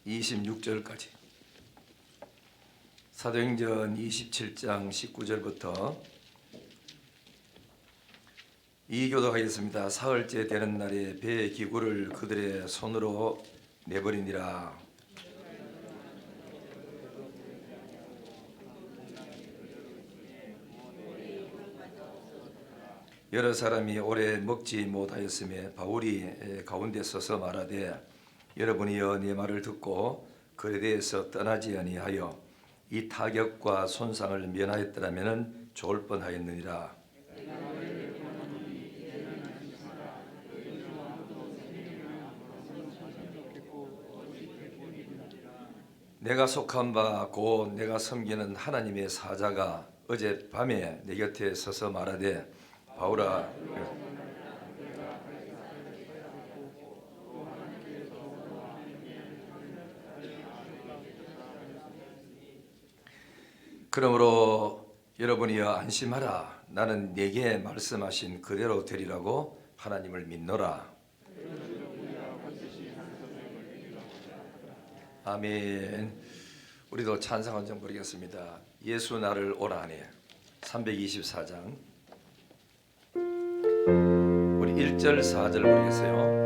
26절까지, 사도행전 27장 19절부터 이교독하겠습니다. 사흘째 되는 날에 배의 기구를 그들의 손으로 내버리니라. 여러 사람이 오래 먹지 못하였으며 바울이 가운데 서서 말하되, 여러분이여 내 말을 듣고 그레데에서 떠나지 아니하여 이 타격과 손상을 면하였더라면 좋을 뻔하였느니라. 내가 속한 바 곧 내가 섬기는 하나님의 사자가 어젯밤에 내 곁에 서서 말하되, 바울아, 그러므로 여러분이여 안심하라. 나는 네게 말씀하신 그대로 되리라고 하나님을 믿노라. 아멘. 우리도 찬송 한 장 부르겠습니다. 예수 나를 오라 하네. 324장 우리 1절 4절 부르겠어요.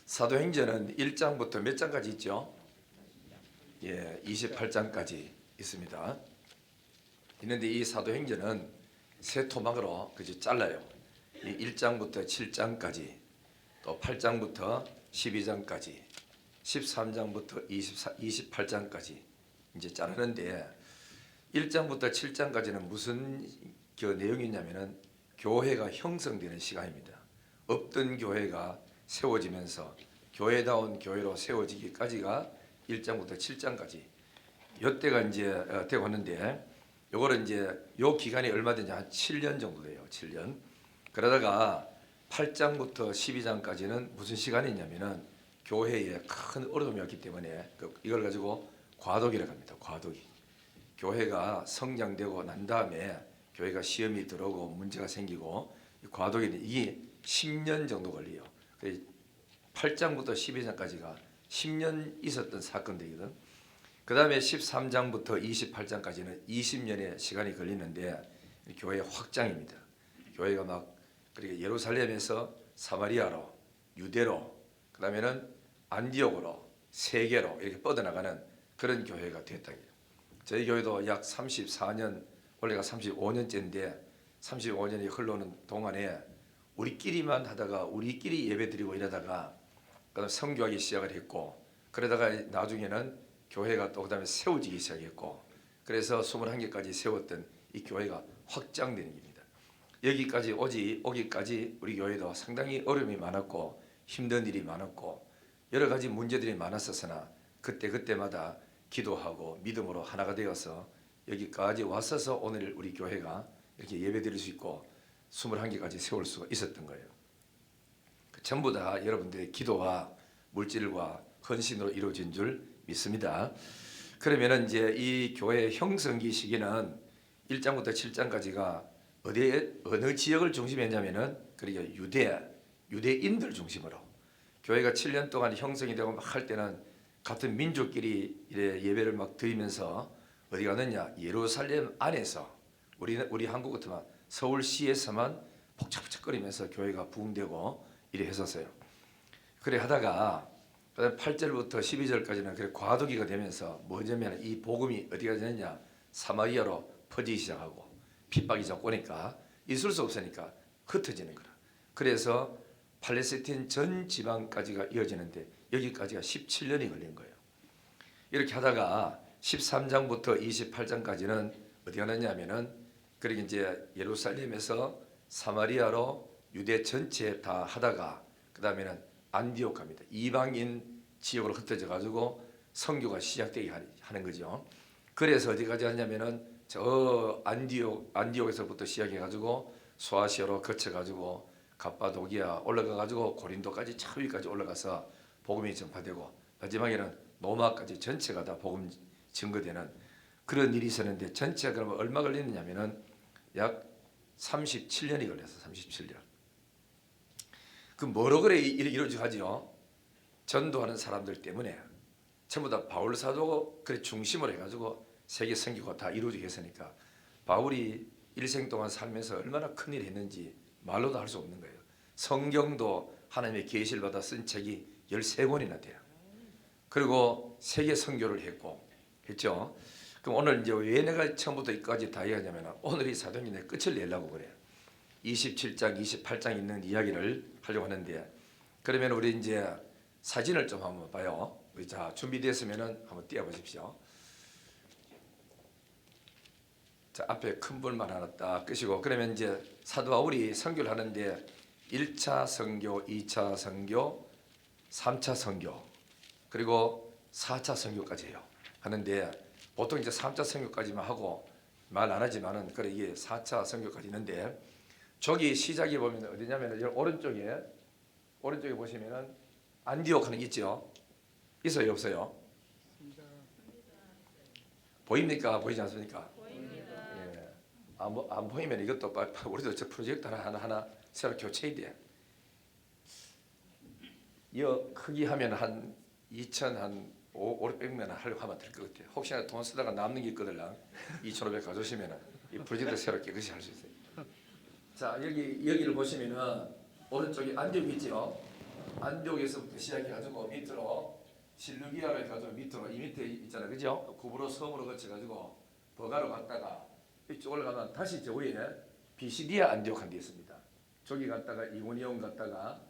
사도행전은 1장부터 몇 장까지 있죠? 28장까지 있습니다. 있는데 이 사도행전은 세 토막으로 잘라요. 1장부터 7장까지, 또 8장부터 12장까지, 13장부터 28장까지 이제 자르는데, 1장부터 7장까지는 무슨 내용이냐면은 교회가 형성되는 시간입니다. 없던 교회가 세워지면서 교회다운 교회로 세워지기까지가 1장부터 7장까지 이때가 이제 되고 있는데, 요거는 이제 요 기간이 얼마 되냐, 한 7년 정도 돼요. 7년. 그러다가 8장부터 12장까지는 무슨 시간이 있냐면은 교회에 큰 어려움이 왔기 때문에 이걸 가지고 과도기라고 합니다. 과도기. 교회가 성장되고 난 다음에 교회가 시험이 들어오고 문제가 생기고, 과도기는 이게 10년 정도 걸려요. 8장부터 12장까지가 10년 있었던 사건들이거든. 그 다음에 13장부터 28장까지는 20년의 시간이 걸리는데 교회 확장입니다. 교회가 막 그렇게 예루살렘에서 사마리아로, 유대로, 그 다음에는 안디옥으로, 세계로 이렇게 뻗어나가는 그런 교회가 됐다. 저희 교회도 약 34년, 올해가 35년째인데 35년이 흘러오는 동안에 우리끼리만 하다가 우리끼리 예배드리고 이러다가 그다음 선교하기 시작을 했고, 그러다가 나중에는 교회가 또 그다음에 세워지기 시작했고, 그래서 21개까지 세웠던 이 교회가 확장되는 겁니다. 여기까지 오기까지 우리 교회도 상당히 어려움이 많았고 힘든 일이 많았고 여러 가지 문제들이 많았었으나 그때마다 기도하고 믿음으로 하나가 되어서 여기까지 왔어서 오늘 우리 교회가 이렇게 예배드릴 수 있고 21개까지 세울 수가 있었던 거예요. 전부 다 여러분들의 기도와 물질과 헌신으로 이루어진 줄 믿습니다. 그러면은 이제 이 교회 형성기 시기는 1장부터 7장까지가 어느 지역을 중심했냐면은 그러니까 유대인들 중심으로 교회가 7년 동안 형성이 되고 막 할 때는 같은 민족끼리 예배를 막 드리면서 어디 가느냐, 예루살렘 안에서 우리 한국 같으면 서울시에서만 복잡복잡거리면서 교회가 부흥되고 이래 했었어요. 그래 하다가 8절부터 12절까지는 그래 과도기가 되면서 뭐냐면 이 복음이 어디가 되느냐, 사마리아로 퍼지기 시작하고 핍박이 자꾸 오니까 있을 수 없으니까 흩어지는 거라. 그래서 팔레스틴 전 지방까지가 이어지는데 여기까지가 17년이 걸린 거예요. 이렇게 하다가 13장부터 28장까지는 어디 가느냐면은 그렇게 이제 예루살렘에서 사마리아로 유대 전체 다 하다가 그 다음에는 안디옥 갑니다. 이방인 지역으로 흩어져 가지고 선교가 시작되게 하는 거죠. 그래서 어디까지 하냐면은 저 안디옥에서부터 시작해 가지고 소아시아로 거쳐 가지고 갑바도기아 올라가 가지고 고린도까지 저 위까지 올라가서 복음이 전파되고 마지막에는 로마까지 전체가 다 복음 증거되는 그런 일이 있었는데, 전체가 그러면 얼마 걸리느냐면은 약 37년이 걸렸어. 37년. 그 뭐로 그래 이루어지고 하죠? 전도하는 사람들 때문에 전부 다 바울 사도 그래 중심으로 해가지고 세계 선교가 다 이루어지게 했으니까 바울이 일생 동안 살면서 얼마나 큰일을 했는지 말로도 할 수 없는 거예요. 성경도 하나님의 계시를 받아 쓴 책이 13권이나 돼요. 그리고 세계 선교를 했죠. 그럼 오늘 이제 왜 내가 처음부터 여기까지 다 이야기하냐면 오늘 이 사도행전의 끝을 내려고 그래요. 27장, 28장 있는 이야기를 하려고 하는데, 그러면 우리 이제 사진을 좀 한번 봐요. 우리 자 준비됐으면은 한번 띄워 보십시오. 자, 앞에 큰 불만 하나 딱 끄시고, 그러면 이제 사도 바울이 선교를 하는데 1차 선교, 2차 선교, 3차 선교, 그리고 4차 선교까지 해요. 하는데 보통 이제 3차 선교까지만 하고 말 안 하지만은 그래 이게 4차 선교까지 있는데, 저기 시작이 보면 어디냐면은 오른쪽에 보시면은 안디옥 하는 게 있죠. 있어요, 없어요? 보입니까? 보이지 않습니까? 예. 안 보이면 이것도 우리도 저 프로젝트 하나 새로 교체해야 돼. 이 크기 하면 한 2,500명 하려고 하면 될 것 같아요. 혹시나 돈 쓰다가 남는 게 있거든요. 2,500 가져오시면 이 프로젝트 새로 깨끗이 할 수 있어요. 자, 여기를 보시면은 오른쪽에 안디옥이 있죠. 안디옥에서부터 시작해가지고 밑으로 실루기아로 해가지고 밑으로 이 밑에 있잖아요, 그죠? 구브로 섬으로 거쳐가지고 버가로 갔다가 이쪽 올라가면 다시 저 위에 비시디아 안디옥 한 데 있습니다. 저기 갔다가 이고니온 갔다가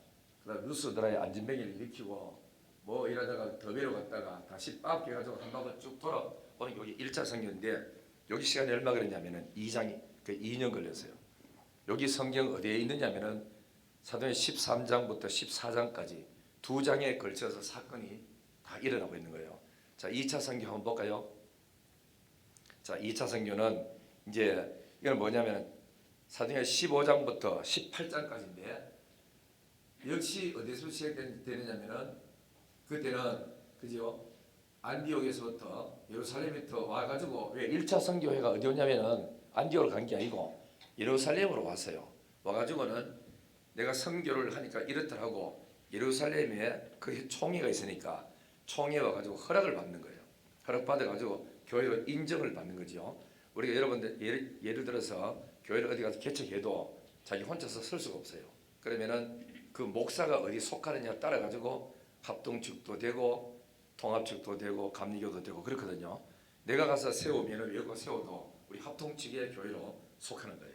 그다음 루스드라의 안진뱅이를 일으키고 뭐 이러다가 더베로 갔다가 다시 빠게 가지고 한 바퀴 쭉 돌아 오는 여기 1차 선교인데, 여기 시간이 얼마 걸렸냐면은 2장 그 2년 걸렸어요. 여기 성경 어디에 있느냐면은 사도행 13장부터 14장까지 두 장에 걸쳐서 사건이 다 일어나고 있는 거예요. 자, 2차 선교 한번 볼까요? 자, 2차 선교는 이제 이건 뭐냐면 사도행 15장부터 18장까지인데 역시 어디서 시작되느냐면은 그때는 그죠? 안디옥에서부터 예루살렘부터 와가지고 왜 1차 선교회가 어디 오냐면은 안디옥을 간 게 아니고 예루살렘으로 왔어요. 와가지고는 내가 선교를 하니까 이렇더라고. 예루살렘에 그 총회가 있으니까 총회 와가지고 허락을 받는 거예요. 허락 받아가지고 교회로 인정을 받는 거죠. 우리가 여러분들 예를 들어서 교회를 어디 가서 개척해도 자기 혼자서 설 수가 없어요. 그러면은 그 목사가 어디 속하느냐 따라가지고 합동축도 되고 통합축도 되고 감리교도 되고 그렇거든요. 내가 가서 세우면은 여기 세워도 우리 합동축의 교회로 속하는 거예요.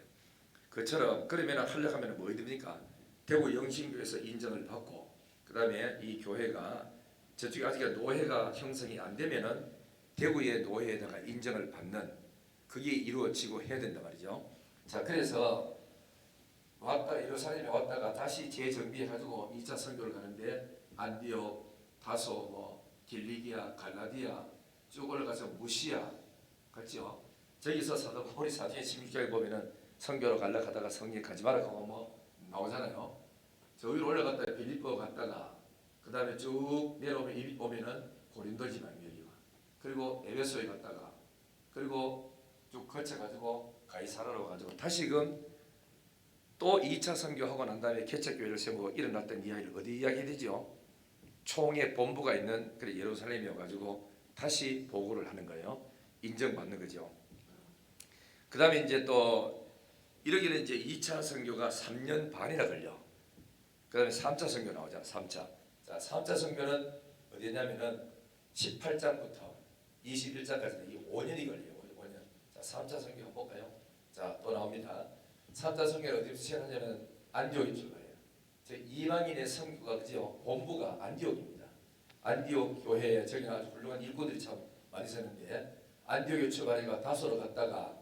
그처럼 그러면 하려면 뭐 됩니까? 대구 영신교에서 인정을 받고 그 다음에 이 교회가 저쪽에 아직 노회가 형성이 안 되면은 대구의 노회에다가 인정을 받는 그게 이루어지고 해야 된단 말이죠. 자, 그래서 왔다 예루살렘에 왔다가 다시 재정비해가지고 2차 선교를 가는데 안디옥, 다소, 뭐 길리기아, 갈라디아 쭉 올라가서 무시아 갔죠. 저기서 사도 바울이 사도행 16장에 보면은 선교로 갈라 가다가 성리 가지 마라 하고 뭐 나오잖아요. 저 위로 올라갔다 빌립보 갔다가 그 다음에 쭉 내려오면은 고린도 지방이와 그리고 에베소에 갔다가 그리고 쭉 거쳐가지고 가이사라로 가지고 다시금 또 2차 선교하고 난 다음에 개척교회를 세우고 일어났던 이야기를 어디 이야기해야 되죠? 총회 본부가 있는 그래 예루살렘이어가지고 다시 보고를 하는 거예요. 인정받는 거죠. 그 다음에 이제 또 이러기는 이제 2차 선교가 3년 반이나 걸려. 그 다음에 3차 선교 나오잖아. 3차. 자, 3차 선교는 어디냐면은 18장부터 21장까지 이 5년이 걸려요. 5년. 자, 3차 선교 한번 볼까요? 자, 또 나옵니다. 3차 선교를 어디서 시작하냐면 안디옥에 출발해요. 이방인의 선교가 그죠? 본부가 안디옥입니다. 안디옥 교회에 저기는 아주 훌륭한 일꾼들이 참 많이 있었는데 안디옥에 출발해가 다소로 갔다가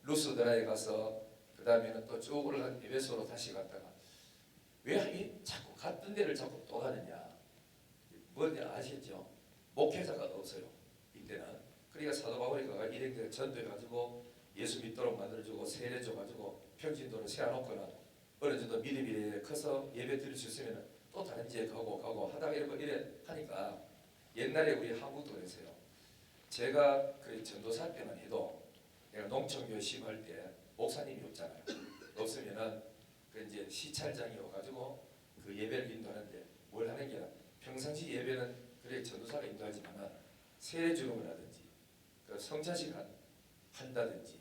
루스드라에 가서 그 다음에는 또 쭉 올라가 에베소로 다시 갔다가 왜 자꾸 갔던 데를 자꾸 또 가느냐? 뭔지 아시겠죠? 목회자가 없어요. 이때는. 그러니까 사도 바울이 가가 일행들 전도해 가지고 예수 믿도록 만들어주고 세례 줘가지고 평신도를 세워놓거나 어느 정도 믿음이 커서 예배 드릴 수 있으면 또 다른 지에 가고 하다가 이래 하니까 옛날에 우리 한국도 그랬어요. 제가 그 전도사 때만 해도 내가 농촌교회 시험할 때 목사님이 없잖아요. 없으면은 그 이제 시찰장이 와가지고 그 예배를 인도하는데 뭘 하는 게 평상시 예배는 그래 전도사가 인도하지만은 세례 주는 거라든지 그 성찬식 한다든지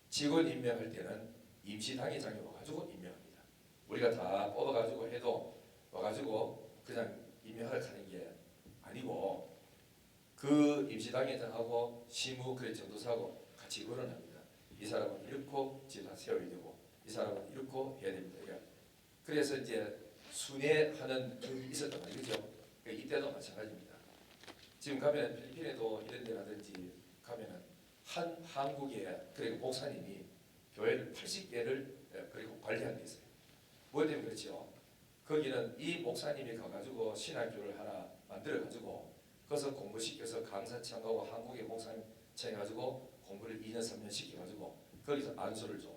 직원 임명할 때는 임시당회장이 와가지고 임명합니다. 우리가 다 뽑아가지고 해도 와가지고 그냥 임명하러 가는 게 아니고 그 임시당회장하고 시무 그래 전도사하고 같이 의논합니다. 이 사람은 이렇고 집안 세워야 되고 이 사람은 이렇고 해야 됩니다. 그래서 이제 순회하는 그 있었단 말이죠. 이때도 마찬가지입니다. 지금 가면 필리핀에도 이런 데라든지 가면은 한 한국의 그리고 목사님이 교회를 80개를 그리고 관리하는 데 있어요. 뭐 때문에 그렇죠? 거기는 이 목사님이 가가지고 신학교를 하나 만들어가지고 거기서 공부시켜서 강사청하고 한국의 목사님 청해가지고 공부를 2년 3년 시켜가지고 거기서 안수를 줘.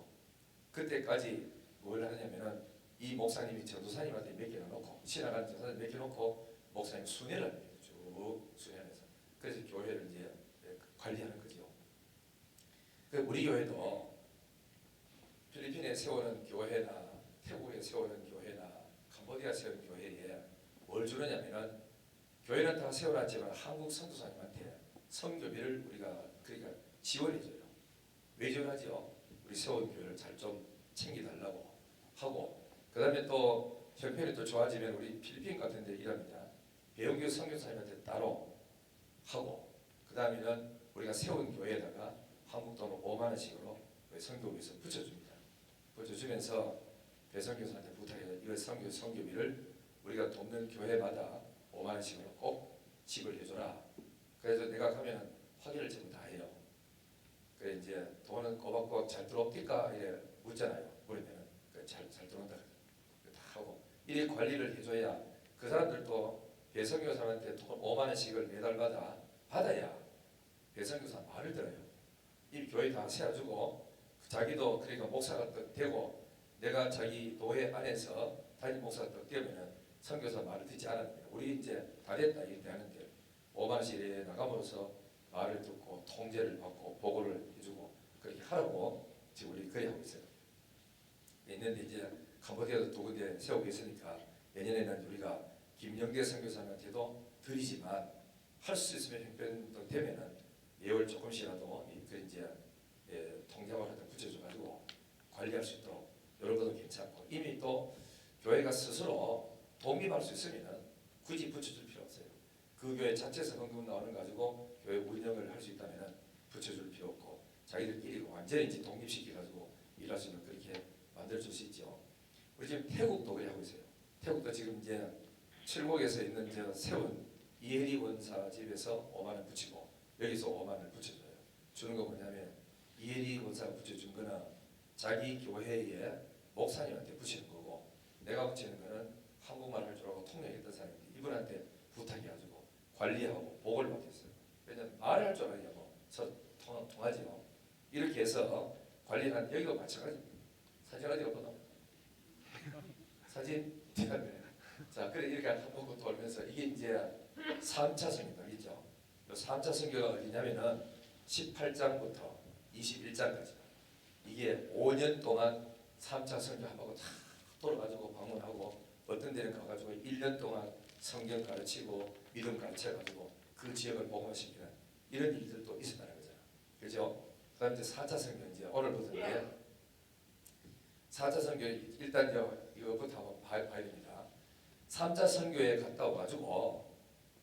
그때까지 뭘 하냐면은 이 목사님이 전도사님한테 맡겨놓고 놓고 신학하는 전도사님 맡겨놓고 목사님 순회를 합니다. 쭉 순회하면서 그래서 교회를 이제 관리하는 거죠. 우리 교회도 필리핀에 세우는 교회나 태국에 세우는 교회나 캄보디아 세우는 교회에 뭘 주느냐면은 교회는 다 세워놨지만 한국 선교사님한테 선교비를 우리가 그러니까 지원해줘요. 왜 지원하죠? 우리 세운 교회를 잘 좀 챙겨달라고 하고 그 다음에 또 형편이 또 좋아지면 우리 필리핀 같은 데 일합니다. 배우교 선교사님한테 따로 하고 그 다음에는 우리가 세운 교회에다가 한국 돈으로 5만 원씩으로 선교비에서 붙여줍니다. 붙여주면서 배선교사한테 부탁해서 이거 선교비를 우리가 돕는 교회마다 5만 원씩으로 꼭 지불해줘라. 그래서 내가 가면 확인을 전부 다 해요. 그래 이제 돈 돈은 꼬박꼬박 잘 들어옵니까? 이래 묻잖아요. 물으면은 잘 들어온다 다 하고 이래 관리를 해줘야 그 사람들도 배선교사한테 돈 5만 원씩을 매달마다 받아야 배선교사 말을 들어요. 이 교회 다 세워주고 자기도 그러니까 목사가 되고 내가 자기 교회 안에서 담임 목사가 되면은 선교사 말을 듣지 않았는데 우리 이제 다 됐다 이렇게 하는데 5만 원씩 나감으로써 말을 듣고 통제를 받고 보고를 해주고 그렇게 하라고 지금 우리 그래 하고 있어요. 있는데 이제 캄보디아도 두 군데 세우고 있으니까 내년에는 우리가 김영대 선교사한테도 드리지만 할 수 있으면 형편도 되면은 예월 조금씩이라도 그 이제 통장을 하여튼 붙여줘가지고 관리할 수 있도록 이런 것도 괜찮고 이미 또 교회가 스스로 독립할 수 있으면은 굳이 붙여줄 필요 없어요. 그 교회 자체에서 헌금 나오는 거 가지고 교회 운영을 할 수 있다면은 붙여줄 필요 없고 자기들끼리 완전히 이제 독립시켜가지고 일할 수 있는 그렇게 만들어줄 수 있죠. 우리 지금 태국도 그래 하고 있어요. 태국도 지금 이제 칠곡에서 있는 저 세운 이혜리 원사 집에서 5만 원 붙이고 여기서 5만 원을 붙여줘요. 주는 거 뭐냐면 이혜리 원사가 붙여준 거는 자기 교회에 목사님한테 붙이는 거고 내가 붙이는 거는 한국말 할 줄 알고 통역했던 사람인데 이분한테 부탁해가지고 관리하고 보고를 받겠어요. 왜냐면 말을 할 줄 알냐고 통하지요. 이렇게 해서 관리는 여기도 마찬가지입니다. 사진 어디가 보나? 사진 자, 그래 이렇게 한 번 돌면서 이게 이제 3차 선교이죠. 3차 선교가 어디냐면은 18장부터 21장까지 이게 5년 동안 3차 선교 한 번 다 돌아가지고 방문하고 어떤 데는 가가지고 1년 동안 성경 가르치고 믿음 가르쳐가지고 그 지역을 복음화시키는 이런 일들도 있었다는 거잖아. 그죠? 그다음 이제 4차 선교 이제 오늘부터인데 4차 선교 일단 이거부터 한번 봐야 됩니다. 3차 선교에 갔다 와가지고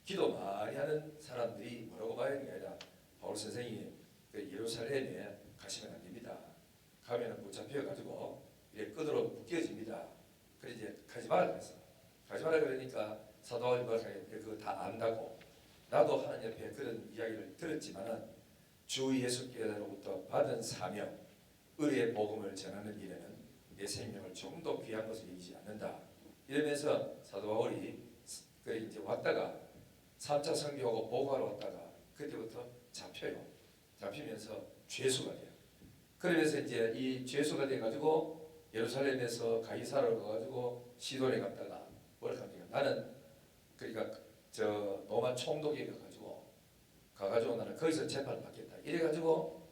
기도 많이 하는 사람들이 뭐라고 봐야 하는 게 아니라 바울 선생이 그 예루살렘에 가시면 안 됩니다. 가면은 붙잡혀가지고 이렇게 끈으로 묶여집니다. 그래 이제 가지 말라 그랬어. 가지 말라 그러니까 사도 바울이 그거 다 안다고 나도 하나님 옆에 그런 이야기를 들었지만은 주 예수께로부터 받은 사명 의의 복음을 전하는 일에는 내 생명을 좀 더 귀한 것을 여기지 않는다. 이러면서 사도 바울이 그 이제 왔다가 3차 선교하고 보고하러 왔다가 그때부터 잡혀요. 잡히면서 죄수가 돼요. 그러면서 이제 이 죄수가 돼가지고 예루살렘에서 가이사르로 가가지고 시돈에 갔다가 뭘 합니까? 나는 그러니까 저 로마 총독에 가가지고 나는 거기서 재판 받겠다. 이래가지고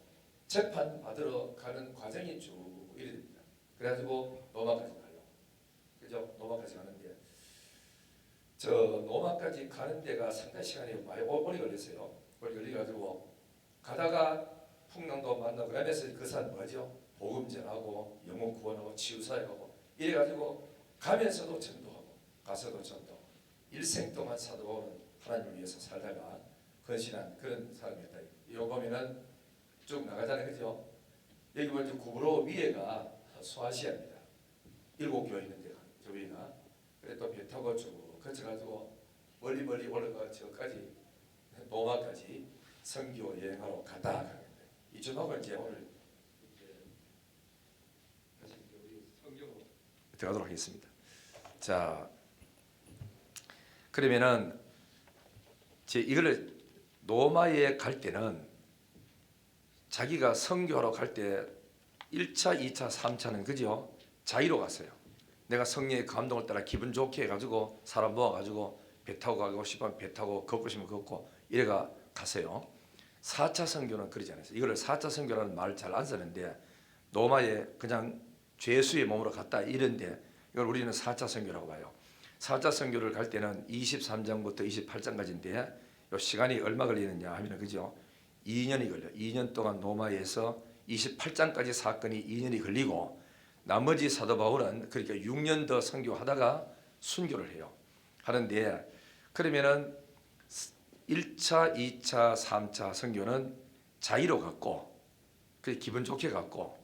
재판 받으러 가는 과정이 쭉 이래 됩니다. 그래가지고 로마까지 가요. 그죠? 로마까지 가는데 저 로마까지 가는 데가 상당 시간이 많이 오래 걸렸어요. 오래 걸려가지고 가다가 풍랑도 만나고 그러면서 그 산 뭐죠? 복음 전하고 영혼 구원하고 치유사역하고 이래가지고 가면서도 전도하고 가서도 전도. 일생 동안 사도 바울은 하나님을 위해서 살다가 헌신한 그런 사람이었다. 이거 보면은 쭉 나가잖아요, 그죠? 여기 보면 구브로 위에가 소아시아입니다. 7교회 있는 데가 저 위가. 그래 또 배 타고 쭉 거쳐가지고 멀리 올라가 저까지 로마까지 선교 여행하러 갔다 가는데 이쯤하고 이제 오늘 다시 우리 성경으로 들어가도록 하겠습니다. 자, 그러면은 이거를 로마에 갈 때는 자기가 선교하러 갈 때 1차, 2차, 3차는 그죠? 자유로 갔어요. 내가 성령의 감동을 따라 기분 좋게 해가지고 사람 모아가지고 배 타고 가고 싶으면 배 타고 걷고 싶으면 걷고 이래가 갔어요. 4차 선교는 그러지 않았어요. 이걸 4차 선교라는 말을 잘 안 쓰는데 로마에 그냥 죄수의 몸으로 갔다 이런데 이걸 우리는 4차 선교라고 봐요. 4차 선교를 갈 때는 23장부터 28장까지인데 요 시간이 얼마 걸리느냐 하면 그죠? 2년이 걸려요. 2년 동안 로마에서 28장까지 사건이 2년이 걸리고 나머지 사도 바울은 그러니까 6년 더 선교하다가 순교를 해요. 하는데 그러면은 1차, 2차, 3차 선교는 자의로 갔고 그 기분 좋게 갔고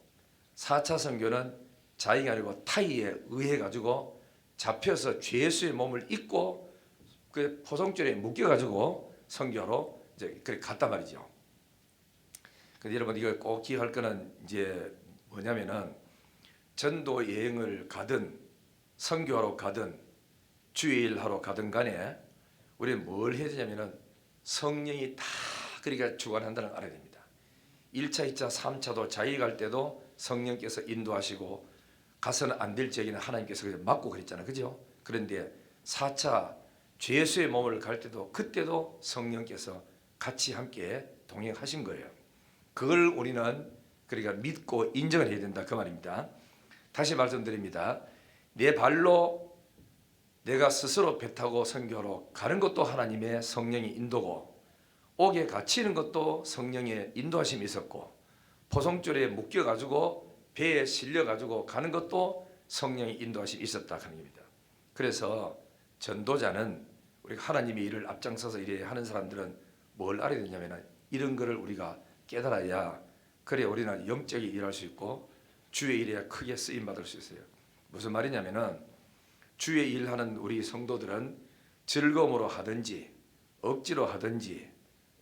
4차 선교는 자의가 아니고 타의에 의해 가지고 잡혀서 죄수의 몸을 입고 그 포성줄에 묶여 가지고 선교로 이제 그렇게 갔단 말이죠. 근데 여러분 이거 꼭 기억할 거는 이제 뭐냐면은 전도 여행을 가든 선교하러 가든 주일하러 가든 간에 우리는 뭘 해야 되냐면은 성령이 다 그러니까 주관한다는 걸 알아야 됩니다. 1차, 2차, 3차도 자기 갈 때도 성령께서 인도하시고 가서는 안 될 적에는 하나님께서 그냥 막고 그랬잖아요. 그죠? 그런데 4차 죄수의 몸을 갈 때도 그때도 성령께서 같이 함께 동행하신 거예요. 그걸 우리는 그러니까 믿고 인정을 해야 된다 그 말입니다. 다시 말씀드립니다. 내 발로 내가 스스로 배 타고 선교로 가는 것도 하나님의 성령의 인도고 옥에 갇히는 것도 성령의 인도하심이 있었고 포송줄에 묶여가지고 배에 실려가지고 가는 것도 성령의 인도하심이 있었다 하는 겁니다. 그래서 전도자는 우리가 하나님의 일을 앞장서서 일해야 하는 사람들은 뭘 알아야 되냐면 이런 거를 우리가 깨달아야 그래 우리는 영적인 일할 수 있고 주의 일에 크게 쓰임 받을 수 있어요. 무슨 말이냐면은 주의 일하는 우리 성도들은 즐거움으로 하든지 억지로 하든지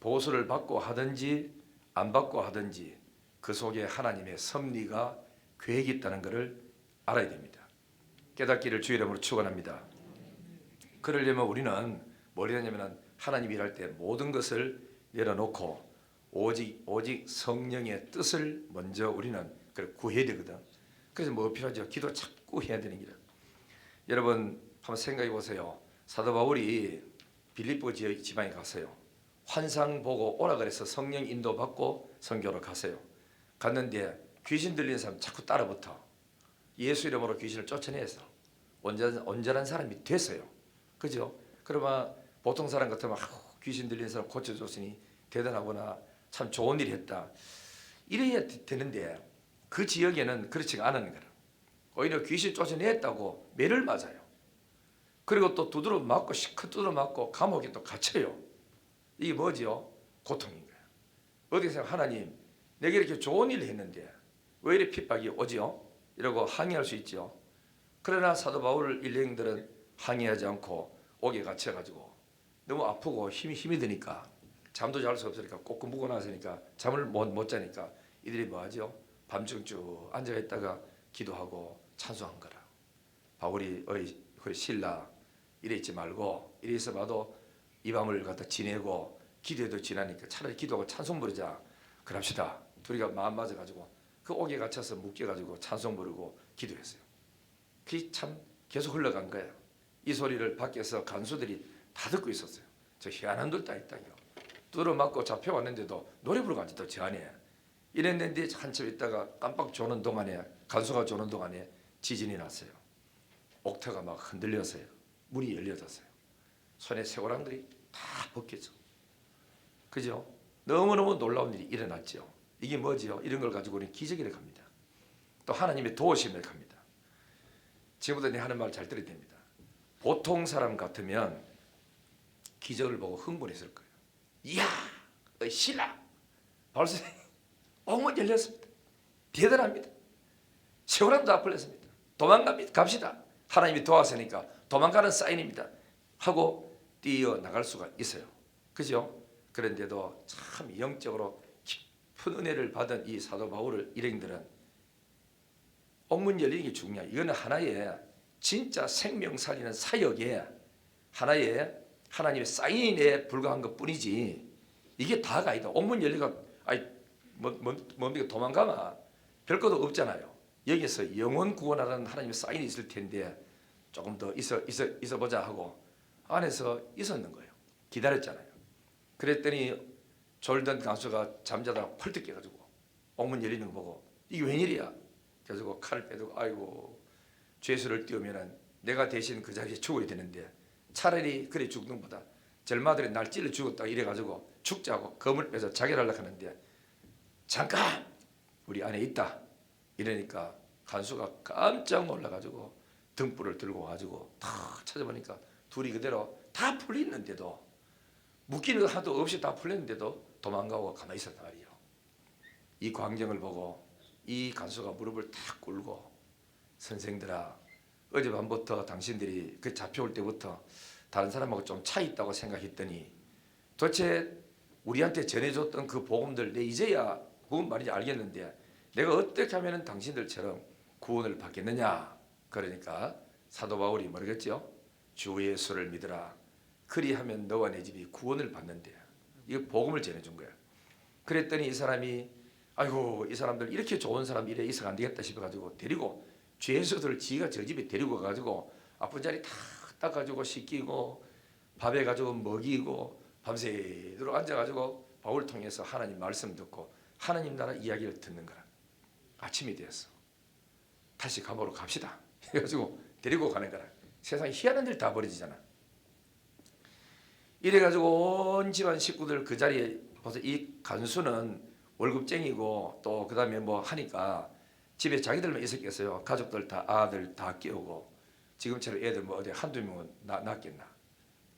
보수를 받고 하든지 안 받고 하든지 그 속에 하나님의 섭리가 계획이 있다는 것을 알아야 됩니다. 깨닫기를 주의 이름으로 축원합니다. 그러려면 우리는 뭘 해야 하냐면 하나님 일할 때 모든 것을 내려놓고 오직 성령의 뜻을 먼저 우리는 구해야 되거든. 그래서 뭐 필요하죠? 기도 자꾸 해야 되는 거예요. 여러분 한번 생각해 보세요. 사도 바울이 빌립보 지방에 갔어요. 환상 보고 오라 그래서 성령 인도 받고 선교로 갔어요. 갔는데 귀신 들리는 사람 자꾸 따라붙어. 예수 이름으로 귀신을 쫓아내서 온전한 사람이 됐어요. 그죠? 그러면 보통 사람 같으면 귀신 들리는 사람 고쳐줬으니 대단하구나, 참 좋은 일 했다 이래야 되는데 그 지역에는 그렇지가 않은 거라. 오히려 귀신 쫓아냈다고 매를 맞아요. 그리고 또 두드러 맞고 시컷 두드러 맞고 감옥에 또 갇혀요. 이게 뭐지요? 고통인 거예요. 어디서 하나님 내가 이렇게 좋은 일을 했는데 왜 이렇게 핍박이 오지요? 이러고 항의할 수 있죠. 그러나 사도 바울 일행들은 항의하지 않고 옥에 갇혀가지고 너무 아프고 힘이 드니까 잠도 잘 수 없으니까 꼭 묵고 나서니까 잠을 못 자니까 이들이 뭐하죠? 밤중 쭉 앉아 있다가 기도하고 찬송한 거라. 바울이 어이 신라 이래 있지 말고 이래 있어 봐도 이 밤을 갖다 지내고 기도해도 지나니까 차라리 기도하고 찬송 부르자 그럽시다. 둘이가 마음 맞아가지고 그 옥에 갇혀서 묶여가지고 찬송 부르고 기도했어요. 그게 참 계속 흘러간 거예요. 이 소리를 밖에서 간수들이 다 듣고 있었어요. 저 희한한 놈 다 있다요. 뚫어 맞고 잡혀왔는데도 노래 부르고 앉았다 저 안에. 이랬는데 한참 있다가 깜빡 조는 동안에 간수가 조는 동안에 지진이 났어요. 옥터가 막 흔들렸어요. 문이 열려졌어요. 손에 쇠고랑들이 다 벗겨져. 그죠? 너무너무 놀라운 일이 일어났죠. 이게 뭐지요? 이런 걸 가지고 우리는 기적이라고 합니다. 또 하나님의 도우심이라고 합니다. 지금부터 내 하는 말 잘 들어야 됩니다. 보통 사람 같으면 기적을 보고 흥분했을 거예요. 이야, 신라 벌써 옥문 열렸습니다. 대단합니다. 세월함도 다 풀렸습니다. 도망갑니다. 갑시다. 하나님이 도와서니까 도망가는 사인입니다. 하고 뛰어나갈 수가 있어요. 그죠? 그런데도 참 영적으로 깊은 은혜를 받은 이 사도 바울 일행들은 옥문 열리는 게 중요해요. 이거는 하나의 진짜 생명 살리는 사역에 하나의 하나님의 사인에 불과한 것 뿐이지 이게 다가 아니다. 옥문 열리가 뭡니까 도망가면 별 것도 없잖아요. 여기서 영혼 구원하는 하나님의 사인이 있을 텐데 조금 더 있어 보자 하고 안에서 있었는 거예요. 기다렸잖아요. 그랬더니 졸던 간수가 잠자다가 펄떡 깨가지고 옥문 열리는 거 보고 이게 웬일이야? 그래서 칼을 빼두고 아이고 죄수를 띄우면 내가 대신 그 자리에 죽어야 되는데 차라리 그래 죽는 것보다 절마들이 날 찔러 죽었다 이래가지고 죽자고 검을 빼서 자결하려고 하는데 잠깐 우리 안에 있다 이러니까 간수가 깜짝 놀라가지고 등불을 들고 와가지고 다 찾아보니까 둘이 그대로 다 풀렸는데도 묶이는 거 하나도 없이 다 풀렸는데도 도망가고 가만히 있었단 말이에요. 이 광경을 보고 이 간수가 무릎을 탁 꿇고 선생들아 어젯밤부터 당신들이 그 잡혀올 때부터 다른 사람하고 좀 차이 있다고 생각했더니 도대체 우리한테 전해줬던 그 복음들 내 이제야 그건 말인지 알겠는데 내가 어떻게 하면 당신들처럼 구원을 받겠느냐. 그러니까 사도 바울이 뭐라겠죠? 주 예수를 믿으라. 그리하면 너와 내 집이 구원을 받는데. 이거 복음을 전해준 거야. 그랬더니 이 사람이 아이고 이 사람들 이렇게 좋은 사람 이래 있어가 안 되겠다 싶어가지고 데리고 죄수들을 지가 저 집에 데리고 가가지고 아픈 자리 다 닦아주고 씻기고 밥에 가지고 먹이고 밤새도록 앉아가지고 바울을 통해서 하나님 말씀 듣고 하나님 나라 이야기를 듣는 거라. 아침이 되었어. 다시 감옥으로 갑시다. 해가지고 데리고 가는 거라. 세상에 희한한 일 다 벌어지잖아. 이래가지고 온 집안 식구들 그 자리에 벌써 이 간수는 월급쟁이고 또 그 다음에 뭐 하니까 집에 자기들만 있었겠어요. 가족들 다 아들 다 깨우고 지금처럼 애들 뭐 어디 한두 명은 낳겠나.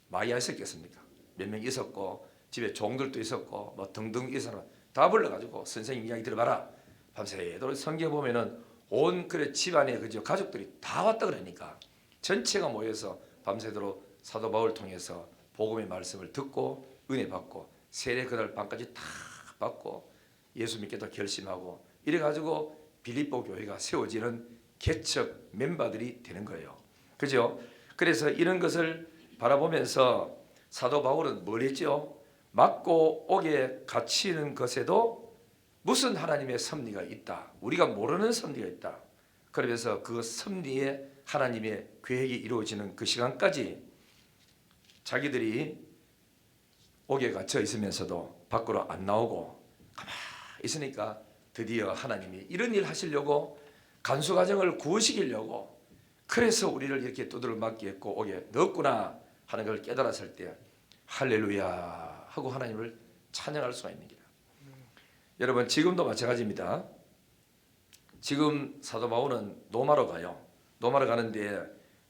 많이 있었겠습니까? 몇 명 있었고 집에 종들도 있었고 뭐 등등 이 사람 다 불러가지고 선생님 이야기 들어봐라. 밤새도록 성경 보면은 온 그래 집안에 그저 가족들이 다 왔다 그러니까 전체가 모여서 밤새도록 사도 바울 통해서 복음의 말씀을 듣고 은혜 받고 세례 그날 밤까지 다 받고 예수 믿겠다 결심하고 이래가지고 빌립보 교회가 세워지는 개척 멤버들이 되는 거예요. 그죠? 그래서 이런 것을 바라보면서 사도 바울은 뭘 했죠? 맞고 옥에 갇히는 것에도 무슨 하나님의 섭리가 있다. 우리가 모르는 섭리가 있다. 그러면서 그 섭리에 하나님의 계획이 이루어지는 그 시간까지 자기들이 옥에 갇혀 있으면서도 밖으로 안 나오고 가만히 있으니까 드디어 하나님이 이런 일 하시려고 간수 가정을 구원시키려고 그래서 우리를 이렇게 두드려 맞게 했고 옥에 넣었구나 하는 걸 깨달았을 때 할렐루야 하고 하나님을 찬양할 수가 있는 거예요. 여러분 지금도 마찬가지입니다. 지금 사도 바울은 로마로 가요. 로마로 가는데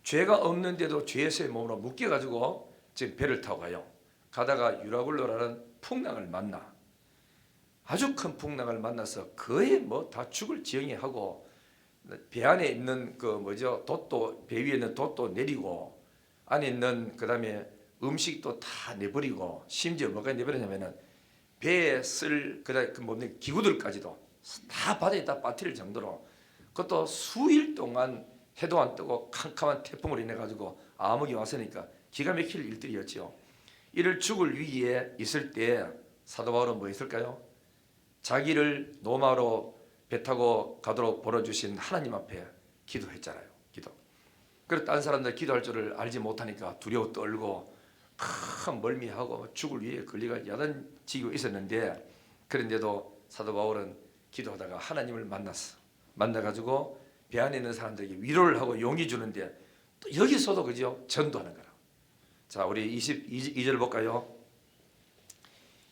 죄가 없는데도 죄에서의 몸으로 묶여가지고 지금 배를 타고 가요. 가다가 유라굴로라는 풍랑을 만나. 아주 큰 풍랑을 만나서 거의 뭐 다 죽을 지경에 하고 배 안에 있는 그 뭐죠 돛도 배 위에 있는 돛도 내리고 안에 있는 그 다음에 음식도 다 내버리고 심지어 뭐가 내버리냐면은 배에 쓸 그다음 그 뭐냐 기구들까지도 다 바다에다 빠뜨릴 정도로 그것도 수일 동안 해도 안 뜨고 캄캄한 태풍으로 인해 가지고 암흑이 왔으니까 기가 막힐 일들이었죠. 이를 죽을 위기에 있을 때 사도 바울은 뭐 했을까요? 자기를 로마로 배 타고 가도록 벌어주신 하나님 앞에 기도했잖아요. 기도. 그래서 다른 사람들 기도할 줄을 알지 못하니까 두려워 떨고 큰 멀미하고 죽을 위에 걸리가 야단지고 있었는데 그런데도 사도 바울은 기도하다가 하나님을 만났어. 만나가지고 배 안에 있는 사람들에게 위로를 하고 용기 주는데 또 여기서도 그죠? 전도하는 거라. 자, 우리 22절 볼까요?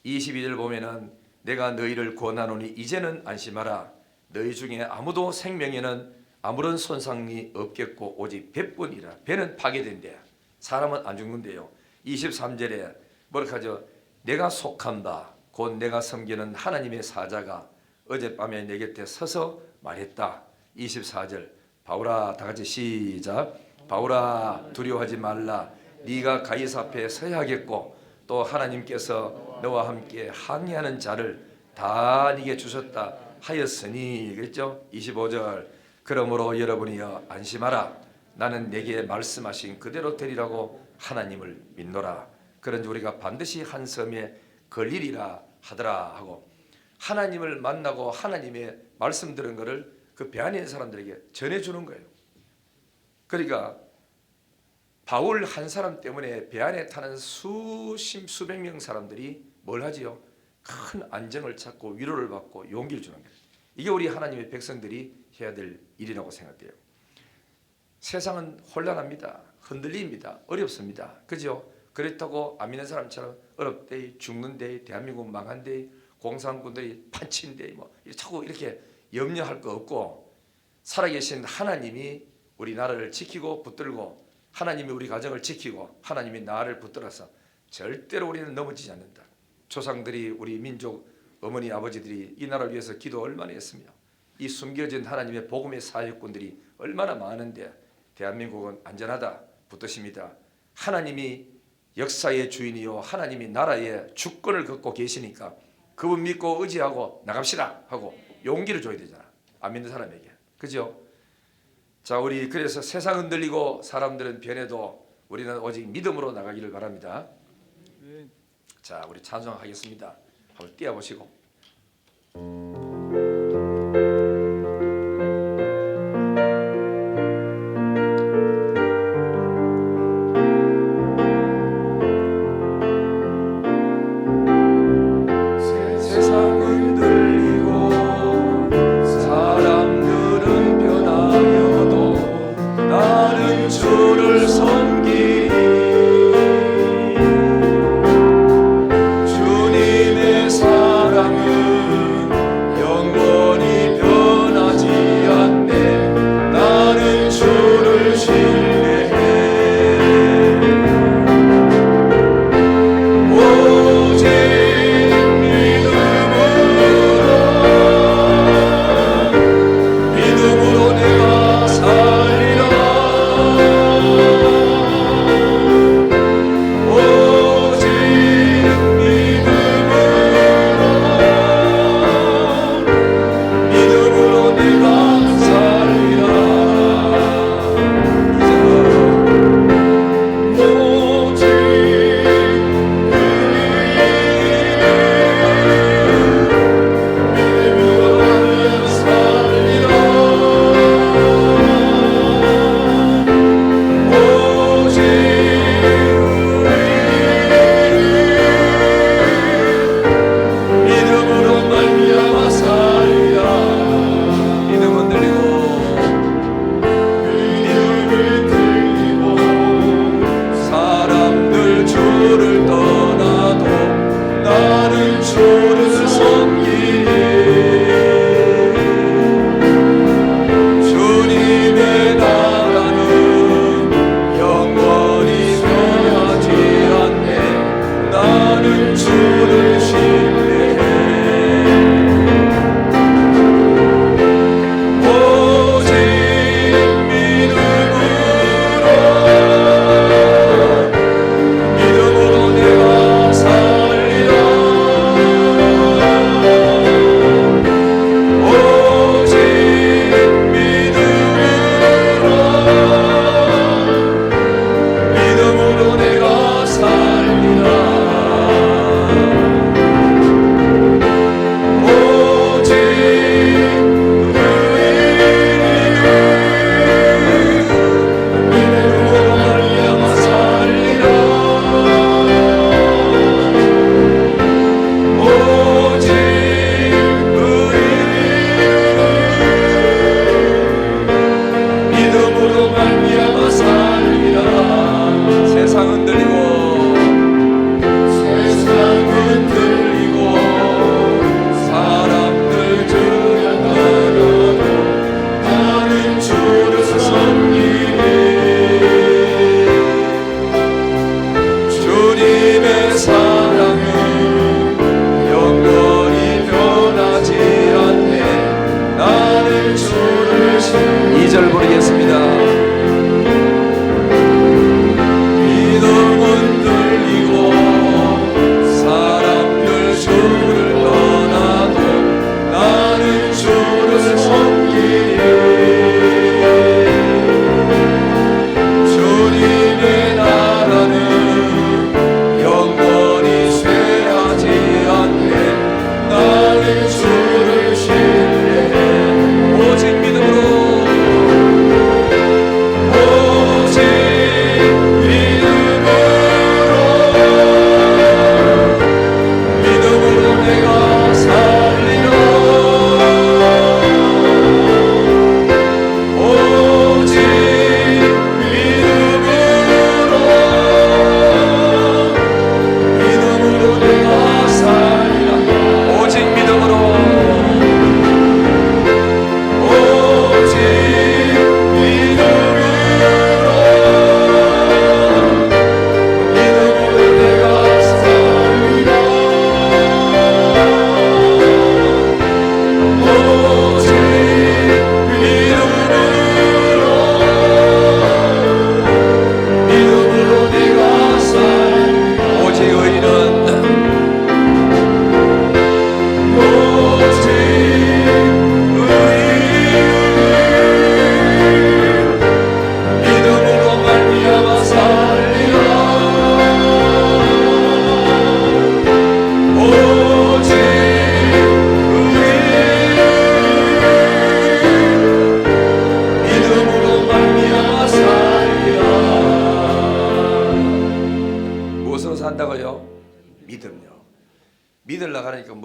22절 보면은 내가 너희를 권하노니 이제는 안심하라. 너희 중에 아무도 생명에는 아무런 손상이 없겠고 오직 배뿐이라. 배는 파괴된대. 사람은 안 죽는데요. 23절에 뭐라고 하죠? 내가 속한 바 곧 내가 섬기는 하나님의 사자가 어젯밤에 내 곁에 서서 말했다. 24절 바울아 다 같이 시작. 바울아 두려워하지 말라. 네가 가이사 앞에 서야 하겠고 또 하나님께서 너와 함께 항의하는 자를 다 네게 주셨다 하였으니 그랬죠? 25절 그러므로 여러분이여 안심하라. 나는 내게 말씀하신 그대로 되리라고 하나님을 믿노라. 그런지 우리가 반드시 한 섬에 걸리리라 하더라 하고 하나님을 만나고 하나님의 말씀 들은 것을 그 배 안에 있는 사람들에게 전해주는 거예요. 그러니까 바울 한 사람 때문에 배 안에 타는 수백 명 사람들이 뭘 하지요? 큰 안정을 찾고 위로를 받고 용기를 주는 거예요. 이게 우리 하나님의 백성들이 해야 될 일이라고 생각돼요. 세상은 혼란합니다. 흔들립니다. 어렵습니다. 그죠? 그렇다고 안 믿는 사람처럼 어렵대, 죽는데, 대한민국 망한데, 공산군들이 판친데, 뭐 자꾸 이렇게 염려할 거 없고 살아계신 하나님이 우리 나라를 지키고 붙들고 하나님이 우리 가정을 지키고 하나님이 나를 붙들어서 절대로 우리는 넘어지지 않는다. 조상들이 우리 민족 어머니 아버지들이 이 나라를 위해서 기도 얼마나 했으며 이 숨겨진 하나님의 복음의 사역꾼들이 얼마나 많은데 대한민국은 안전하다 붙드십니다. 하나님이 역사의 주인이요 하나님이 나라의 주권을 갖고 계시니까 그분 믿고 의지하고 나갑시다 하고 용기를 줘야 되잖아. 안 믿는 사람에게. 그죠? 자, 우리 그래서 세상 흔들리고 사람들은 변해도 우리는 오직 믿음으로 나가기를 바랍니다. 자, 우리 찬송하겠습니다. 한번 띄워보시고.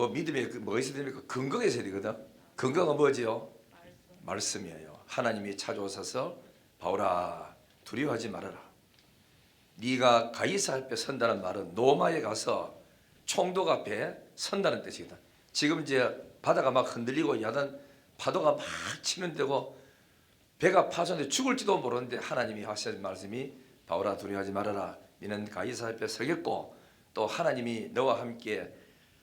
뭐 믿음에 뭐가 있어야 됩니까? 근거가 있어야 되거든. 근거가 뭐지요? 말씀이에요. 하나님이 찾아오셔서 바울아 두려워하지 말아라. 네가 가이사 앞에 선다는 말은 로마에 가서 총독 앞에 선다는 뜻이거든. 지금 이제 바다가 막 흔들리고 야단 파도가 막 치면 되고 배가 파손돼 죽을지도 모르는데 하나님이 하신 말씀이 바울아 두려워하지 말아라. 너는 가이사 앞에 서겠고 또 하나님이 너와 함께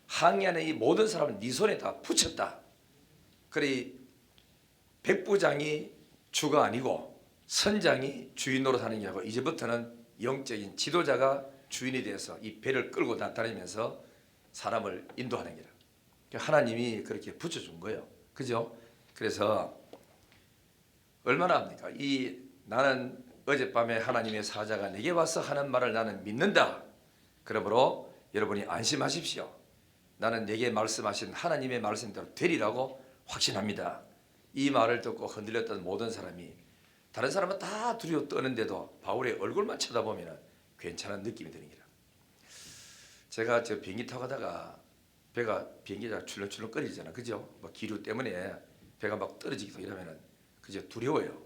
항해하는 이 모든 사람을 네 손에 다 붙였다. 그래 백부장이 주가 아니고 선장이 주인 노릇하는 게 아니고 이제부터는 영적인 지도자가 주인이 되어서 이 배를 끌고 나타내면서 사람을 인도하는 게라. 하나님이 그렇게 붙여준 거예요. 그죠? 그래서 얼마나 합니까? 이 나는 어젯밤에 하나님의 사자가 내게 와서 하는 말을 나는 믿는다. 그러므로 여러분이 안심하십시오. 나는 내게 말씀하신 하나님의 말씀대로 되리라고 확신합니다. 이 말을 듣고 흔들렸던 모든 사람이 다른 사람은 다 두려워 떠는데도 바울의 얼굴만 쳐다보면 괜찮은 느낌이 드는 거라. 제가 저 비행기 타고 가다가 배가 비행기가 출렁출렁 거리잖아. 그죠? 뭐 기류 때문에 배가 막 떨어지기도 이러면은 그저 두려워요.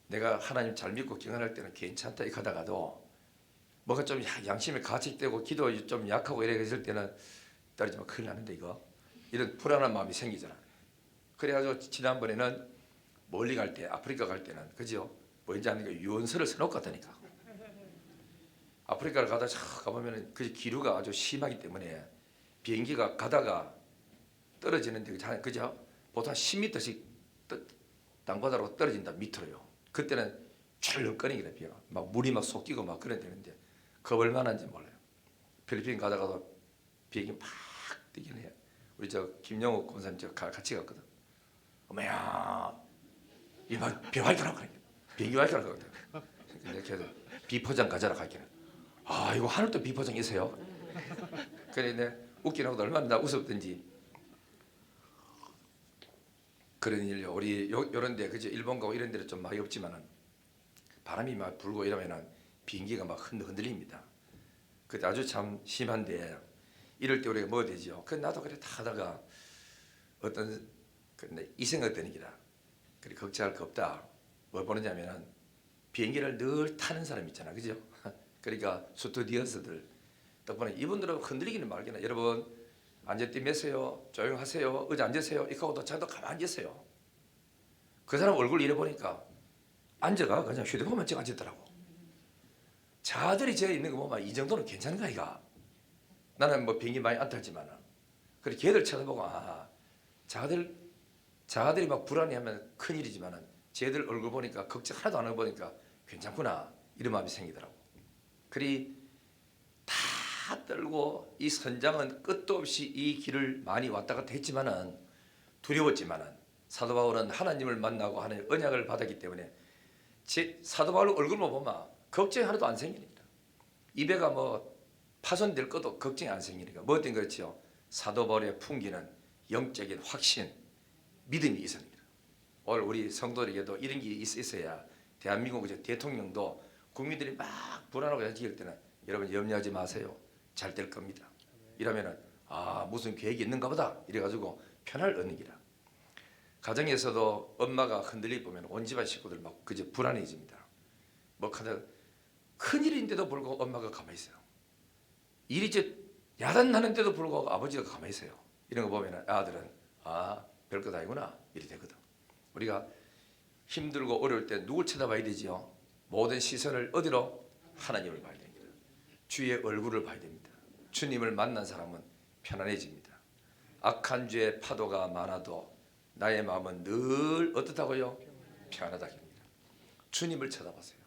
내가 하나님 잘 믿고 경험할 때는 괜찮다 이렇게 하다가도 뭐가 좀 양심이 가책되고 기도 좀 약하고 이래 있을 때는 떨어지면 큰일 나는데 이거 이런 불안한 마음이 생기잖아. 그래가지고 지난번에는 멀리 갈 때 아프리카 갈 때는 그죠? 뭐인지 아니까 유언서를 써놓고 갔다니까. 아프리카를 가다 가보면은 그 기류가 아주 심하기 때문에 비행기가 가다가 떨어지는데 그죠? 보통 10m씩 땅바닥으로 떨어진다 밑으로요. 그때는 철렁거리기라 비가 막 물이 막 쏟기고 막 그래야 되는데 겁을 만한지 몰라요. 필리핀 가다가도 비행기 막 뛰긴 해요. 우리 저 김영욱 권사님 저 같이 갔거든. 어머야 이막 비활더라고 그래. 비행기 활더라고 그래. 근데 걔도 비포장 가자라 가기는. 아 이거 하늘도 비포장 있어요. 그래 내 웃긴 하고도 얼마나 나 웃었던지. 그런 일요. 우리 요런데 그죠 일본 가고 이런 데는 좀 많이 없지만은 바람이 막 불고 이러면은 비행기가 막 흔들립니다. 그때 아주 참 심한데 이럴 때 우리가 뭐 되죠? 그 나도 그래 타다가 어떤 이 생각 드는 기라. 그래 걱정할 거 없다. 뭘 보느냐면은 비행기를 늘 타는 사람 있잖아, 그죠? 그러니까 스튜디오스들 덕분에 이분들은 흔들리기는 말기나 여러분. 앉았디 메세요. 조용하세요. 의자 앉으세요. 이렇게 하고도 자기도 가만히 앉으세요. 그 사람 얼굴 이래 보니까 앉아가 그냥 휴대폰만 찍어 앉았더라고. 자들이 제 있는 거 보면 이 정도는 괜찮은 거야. 나는 뭐 비행기 많이 안 타지만 그래 걔들 쳐다보고 자들이 막 불안해하면 큰일이지만 쟤들 얼굴 보니까 걱정 하나도 안 하고 보니까 괜찮구나 이런 마음이 생기더라고. 그리 다 떨고 이 선장은 끝도 없이 이 길을 많이 왔다 갔다 했지만은 두려웠지만은 사도 바울은 하나님을 만나고 하나님의 언약을 받았기 때문에 사도 바울 얼굴만 보면 걱정이 하나도 안 생기니까 이 배가 뭐 파손될 것도 걱정이 안 생기니까 뭐 어떤 그렇지요. 사도 바울의 풍기는 영적인 확신 믿음이 있습니다. 오늘 우리 성도들에게도 이런 게 있어야 대한민국 대통령도 국민들이 막 불안하고 해질 때는 여러분 염려하지 마세요. 잘 될 겁니다. 이러면은 무슨 계획이 있는가 보다 이래가지고 편을 얻는 기라. 가정에서도 엄마가 흔들리 보면 온 집안 식구들 막 그저 불안해집니다. 뭐 하다 큰 일인데도 불구하고 엄마가 가만히 있어요. 일이 이제 야단 나는데도 불구하고 아버지가 가만히 있어요. 이런 거 보면 아들은 별것 아니구나 이래 되거든. 우리가 힘들고 어려울 때 누굴 쳐다봐야 되지요? 모든 시선을 어디로? 하나님을 봐야 됩니다. 주의 얼굴을 봐야 됩니다. 주님을 만난 사람은 편안해집니다. 악한 죄의 파도가 많아도 나의 마음은 늘 어떻다고요? 편안하다. 주님을 쳐다보세요.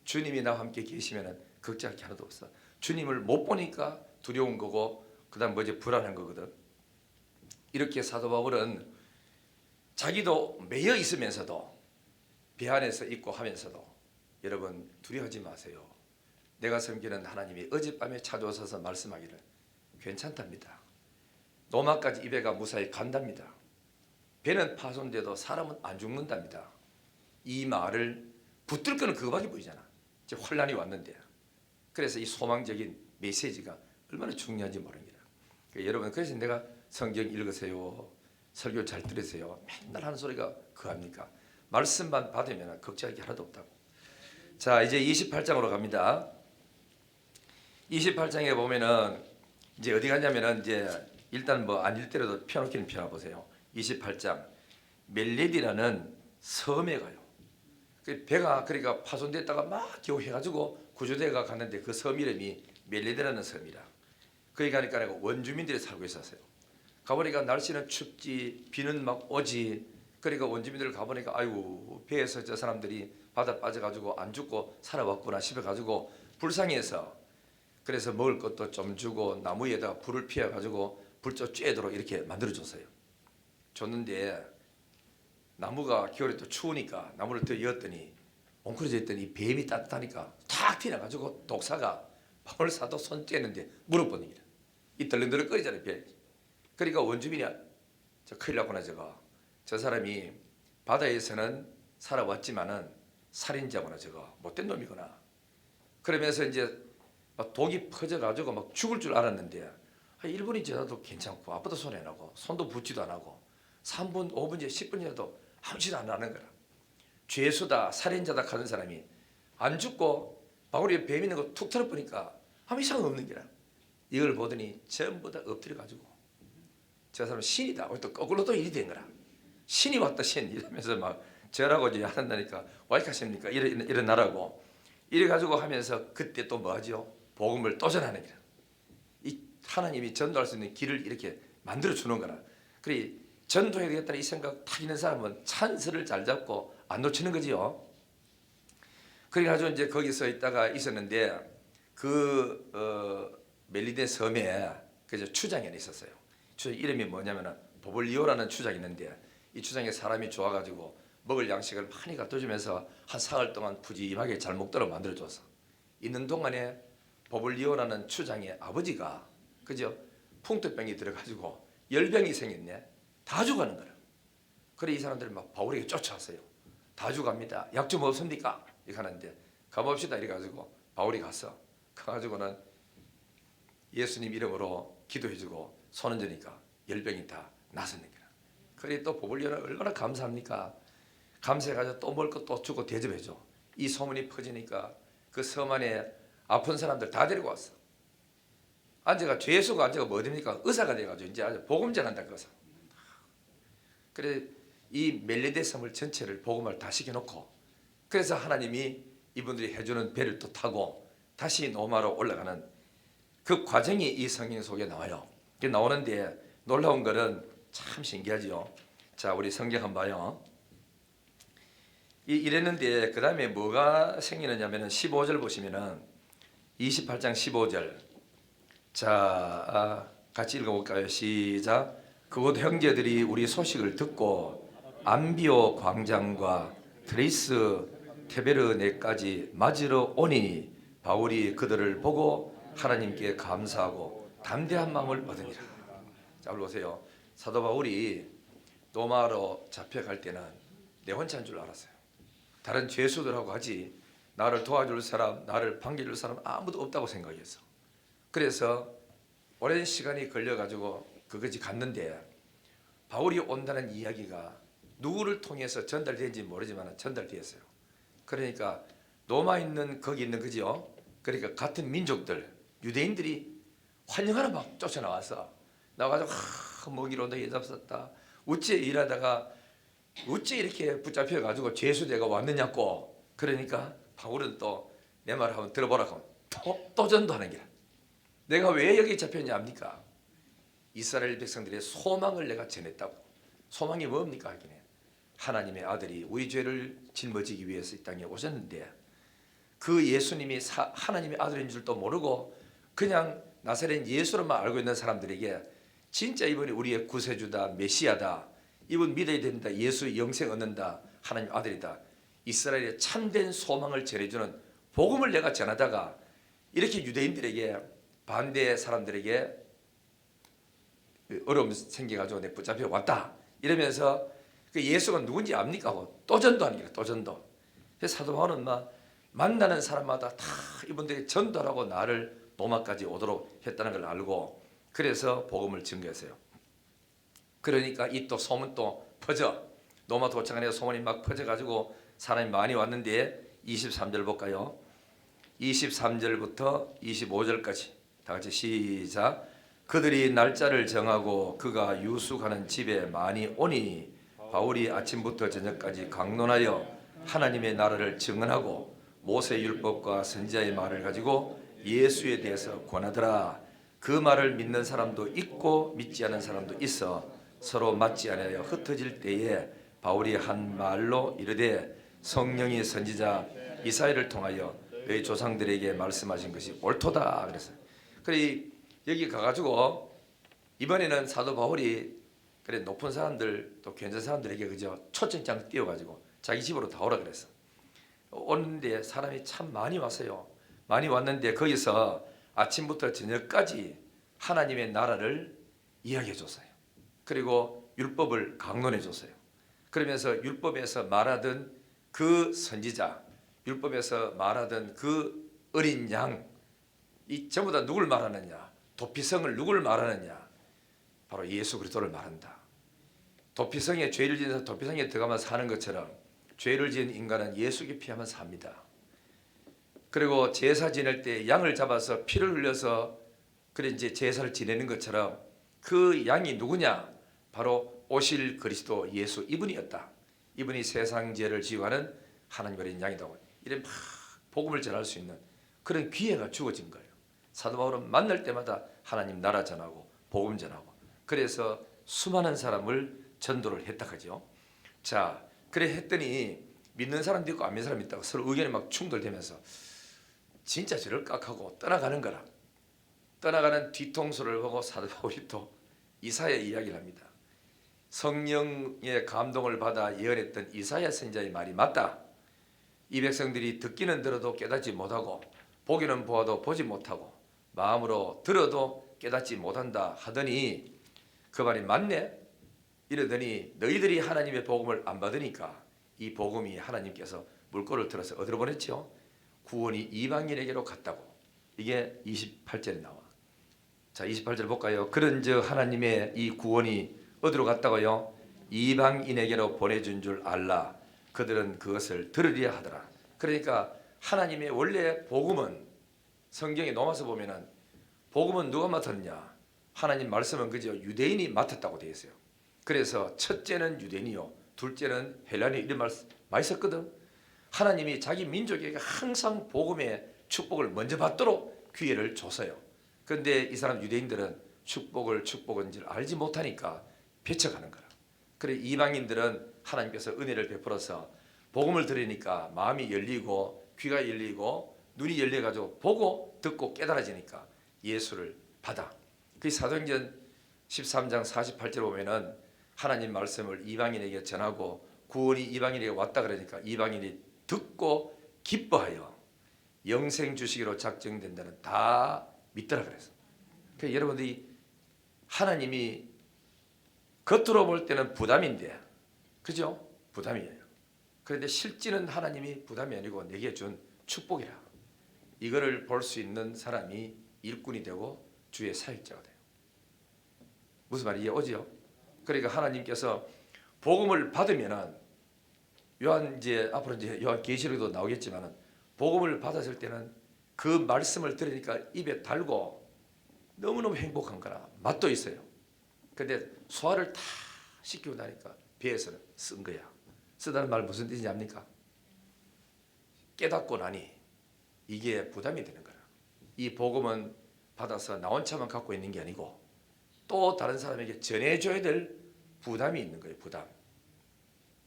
주님이 나와 함께 계시면 걱정할 게 하나도 없어. 주님을 못 보니까 두려운 거고 그다음 뭐지 불안한 거거든. 이렇게 사도 바울은 자기도 매여 있으면서도 배 안에서 있고 하면서도 여러분 두려워하지 마세요. 내가 섬기는 하나님이 어젯밤에 찾아오셔서 말씀하기를 괜찮답니다. 로마까지 이 배가 무사히 간답니다. 배는 파손돼도 사람은 안 죽는답니다. 이 말을 붙들 거는 그거밖에 보이잖아. 이제 혼란이 왔는데. 그래서 이 소망적인 메시지가 얼마나 중요한지 모릅니다. 여러분 그래서 내가 성경 읽으세요, 설교 잘 들으세요 맨날 하는 소리가 그겁니까? 말씀만 받으면 걱정할 게 하나도 없다고. 자 이제 28장으로 갑니다. 28장에 보면은 이제 어디 가냐면은 이제 일단 뭐 안 읽더라도 펴놓기는 펴놔보세요. 28장 멜레디라는 섬에 가요. 그 배가 그러니까 파손됐다가 막 겨우 해가지고 구조대가 갔는데 그 섬 이름이 멜레디라는 섬이라. 거기 가니까 원주민들이 살고 있었어요. 가보니까 날씨는 춥지 비는 막 오지. 그러니까 원주민들 가보니까 아이고 배에서 저 사람들이 바다 빠져가지고 안 죽고 살아왔구나 싶어가지고 불쌍해서 그래서 먹을 것도 좀 주고 나무에다가 불을 피워가지고 불조 쬐도록 이렇게 만들어줬어요. 줬는데 나무가 겨울에 또 추우니까 나무를 더 이었더니 엉클어져 있더니 뱀이 따뜻하니까 탁 튀어나가지고 독사가 밥을 사도 손 쬐는데 물어보는 거야. 이 덜렁덜렁거리잖아요 배. 그러니까 원주민이 저 큰일 났구나 저 사람이 바다에서는 살아왔지만은 살인자구나 저거 못된 놈이구나. 그러면서 이제 막 독이 퍼져가지고 막 죽을 줄 알았는데 1분이 지나도 괜찮고 아빠도 손 안 하고 손도 붙지도 안 하고 3분, 5분, 10분 지나도 아무지도 안 하는 거라. 죄수다 살인자다 하는 사람이 안 죽고 바구리에 뱀 있는 거 툭 털어보니까 아무 이상 없는 거라. 이걸 보더니 전부 다 엎드려가지고 저 사람은 신이다. 또 거꾸로 또 일이 된 거라. 신이 왔다 신 이러면서 막 저라고 이제 한다니까 와이카십니까 이런 나라고 이래가지고 하면서 그때 또 뭐하죠? 복음을 또 전하는 거라. 이 하나님이 전도할 수 있는 길을 이렇게 만들어 주는 거라. 그래 전도해야 되겠다는 이 생각 딱 있는 사람은 찬스를 잘 잡고 안 놓치는 거지요. 그래가지고 이제 거기서 있다가 있었는데 그 멜리데 섬에 그저 추장이 하나 있었어요. 추장 이름이 뭐냐면은 보블리오라는 추장이 있는데 이 추장에 사람이 좋아가지고 먹을 양식을 많이 갖다 주면서 한 사흘 동안 푸짐하게 잘 먹도록 만들어줘서 있는 동안에 보블리오라는 추장의 아버지가 그죠 풍토병이 들어가지고 열병이 생겼네. 다 죽어가는 거라. 그래 이 사람들이 막 바울에게 쫓아왔어요. 다 죽어갑니다. 약 좀 없습니까? 이렇게 하는데 가봅시다 이래가지고 바울이 가서 가가지고는 예수님 이름으로 기도해주고 손 얹으니까 열병이 다 나섰는 거라. 그래 또 보블리오는 얼마나 감사합니까? 감사해가지고 또 먹을 것 또 주고 대접해줘. 이 소문이 퍼지니까 그 섬 안에 아픈 사람들 다 데리고 왔어. 앉아가 죄수가 앉아가 뭐 됩니까? 의사가 돼가지고 이제 아주 복음 전한다 그래서. 그래 이 멜레데 섬을 전체를 복음을 다 시켜놓고 그래서 하나님이 이분들이 해주는 배를 또 타고 다시 노마로 올라가는 그 과정이 이 성경 속에 나와요. 나오는데 놀라운 거는 참 신기하죠. 자 우리 성경 한번 봐요. 이랬는데 그 다음에 뭐가 생기느냐면 15절 보시면은 28장 15절 자 같이 읽어볼까요? 시작. 그곳 형제들이 우리 소식을 듣고 안비오 광장과 드레스 테베르네까지 맞으러 오니 바울이 그들을 보고 하나님께 감사하고 담대한 마음을 얻으니라. 자 보세요. 사도 바울이 로마로 잡혀갈 때는 내 혼자인 줄 알았어요. 다른 죄수들하고 같이 나를 도와줄 사람, 나를 반겨줄 사람 아무도 없다고 생각했어. 그래서 오랜 시간이 걸려가지고 그것이 갔는데 바울이 온다는 이야기가 누구를 통해서 전달된지 모르지만 전달되었어요. 그러니까 로마 있는 거기 있는 그죠? 그러니까 같은 민족들 유대인들이 환영하러 막 쫓아나와서 나와가지고 먹이로 너희 잡섰다. 어째 일하다가 어째 이렇게 붙잡혀가지고 죄수대가 왔느냐고. 그러니까 바울은 또 내 말을 한번 들어보라고 또 전도하는 거야. 내가 왜 여기 잡혔냐 합니까? 이스라엘 백성들의 소망을 내가 전했다고. 소망이 뭡니까 하긴 해. 하나님의 아들이 우리 죄를 짊어지기 위해서 이 땅에 오셨는데 그 예수님이 하나님의 아들인 줄도 모르고 그냥 나사렛 예수로만 알고 있는 사람들에게 진짜 이분이 우리의 구세주다 메시아다 이분 믿어야 된다 예수 영생 얻는다 하나님 아들이다 이스라엘의 참된 소망을 전해주는 복음을 내가 전하다가 이렇게 유대인들에게 반대 사람들에게 어려움 생겨가지고 내 붙잡혀 왔다 이러면서 그 예수가 누군지 압니까 하고 또 전도하는 거예요. 또 전도. 사도 바울은 막 만나는 사람마다 다 이분들이 전도하라고 나를 로마까지 오도록 했다는 걸 알고 그래서 복음을 증거했어요. 그러니까 이 또 소문 또 퍼져. 로마 도착 안에 소문이 막 퍼져가지고 사람이 많이 왔는데 23절 볼까요? 23절부터 25절까지 다 같이 시작. 그들이 날짜를 정하고 그가 유숙하는 집에 많이 오니 바울이 아침부터 저녁까지 강론하여 하나님의 나라를 증언하고 모세 율법과 선지자의 말을 가지고 예수에 대해서 권하더라. 그 말을 믿는 사람도 있고 믿지 않은 사람도 있어 서로 맞지 않아요. 흩어질 때에 바울이 한 말로 이르되 성령이 선지자 이사야를 통하여 너희 조상들에게 말씀하신 것이 옳도다 그랬어요. 그래 여기 가가지고 이번에는 사도 바울이 그래 높은 사람들 또 괜찮은 사람들에게 그저 초청장 띄워가지고 자기 집으로 다 오라 그랬어. 오는데 사람이 참 많이 왔어요. 많이 왔는데 거기서 아침부터 저녁까지 하나님의 나라를 이야기해 줬어요. 그리고 율법을 강론해 줬어요. 그러면서 율법에서 말하던 그 선지자, 율법에서 말하던 그 어린 양, 이 전부 다 누굴 말하느냐? 도피성을 누굴 말하느냐? 바로 예수 그리스도를 말한다. 도피성에 죄를 지어서 도피성에 들어가면 사는 것처럼 죄를 지은 인간은 예수께 피하면 삽니다. 그리고 제사 지낼 때 양을 잡아서 피를 흘려서 그래 이제 제사를 지내는 것처럼 그 양이 누구냐? 바로 오실 그리스도 예수 이분이었다. 이분이 세상 죄를 지어가는 하나님 어린 양이다. 이런 막 복음을 전할 수 있는 그런 기회가 주어진 거예요. 사도 바울은 만날 때마다 하나님 나라 전하고 복음 전하고 그래서 수많은 사람을 전도를 했다 하죠. 자, 그래 했더니 믿는 사람도 있고 안 믿는 사람이 있다고 서로 의견이 막 충돌되면서 진짜 저럴까 하고 떠나가는 거라. 떠나가는 뒤통수를 보고 사도 바울이 또 이사야 이야기를 합니다. 성령의 감동을 받아 예언했던 이사야 선지자의 말이 맞다. 이 백성들이 듣기는 들어도 깨닫지 못하고 보기는 보아도 보지 못하고 마음으로 들어도 깨닫지 못한다 하더니 그 말이 맞네. 이러더니 너희들이 하나님의 복음을 안 받으니까 이 복음이 하나님께서 물꼬를 틀어서 어디로 보냈죠? 구원이 이방인에게로 갔다고. 이게 28절에 나와. 자, 28절 볼까요? 그런즉 하나님의 이 구원이 어디로 갔다고요? 이방인에게로 보내준 줄 알라. 그들은 그것을 들으리라 하더라. 그러니까 하나님의 원래 복음은 성경에 넘어서 보면은 복음은 누가 맡았느냐? 하나님 말씀은 그저 유대인이 맡았다고 되어 있어요. 그래서 첫째는 유대인이요, 둘째는 헬라니 이런 말 많이 썼거든. 하나님이 자기 민족에게 항상 복음의 축복을 먼저 받도록 기회를 줬어요. 그런데 이 사람 유대인들은 축복은 줄 알지 못하니까 배척하는 거라. 그래 이방인들은 하나님께서 은혜를 베풀어서 복음을 들으니까 마음이 열리고 귀가 열리고 눈이 열려가지고 보고 듣고 깨달아지니까 예수를 받아. 그 사도행전 13장 48절 보면은 하나님 말씀을 이방인에게 전하고 구원이 이방인에게 왔다 그러니까 이방인이 듣고 기뻐하여 영생 주시기로 작정된다는 다 믿더라 그래서. 그러니까 여러분들이 하나님이 겉으로 볼 때는 부담인데, 그죠? 부담이에요. 그런데 실제는 하나님이 부담이 아니고 내게 준 축복이라. 이거를 볼 수 있는 사람이 일꾼이 되고 주의 사역자가 돼요. 무슨 말이 이해오지요? 그러니까 하나님께서 복음을 받으면은 앞으로 요한 계시록에도 나오겠지만은 복음을 받았을 때는 그 말씀을 들으니까 입에 달고 너무너무 행복한 거라 맛도 있어요. 근데 소화를 다 시키고 나니까 배에서는 쓴 거야. 쓰다는 말 무슨 뜻인지 압니까? 깨닫고 나니 이게 부담이 되는 거야. 이 복음은 받아서 나 혼자만 갖고 있는 게 아니고 또 다른 사람에게 전해줘야 될 부담이 있는 거예요. 부담.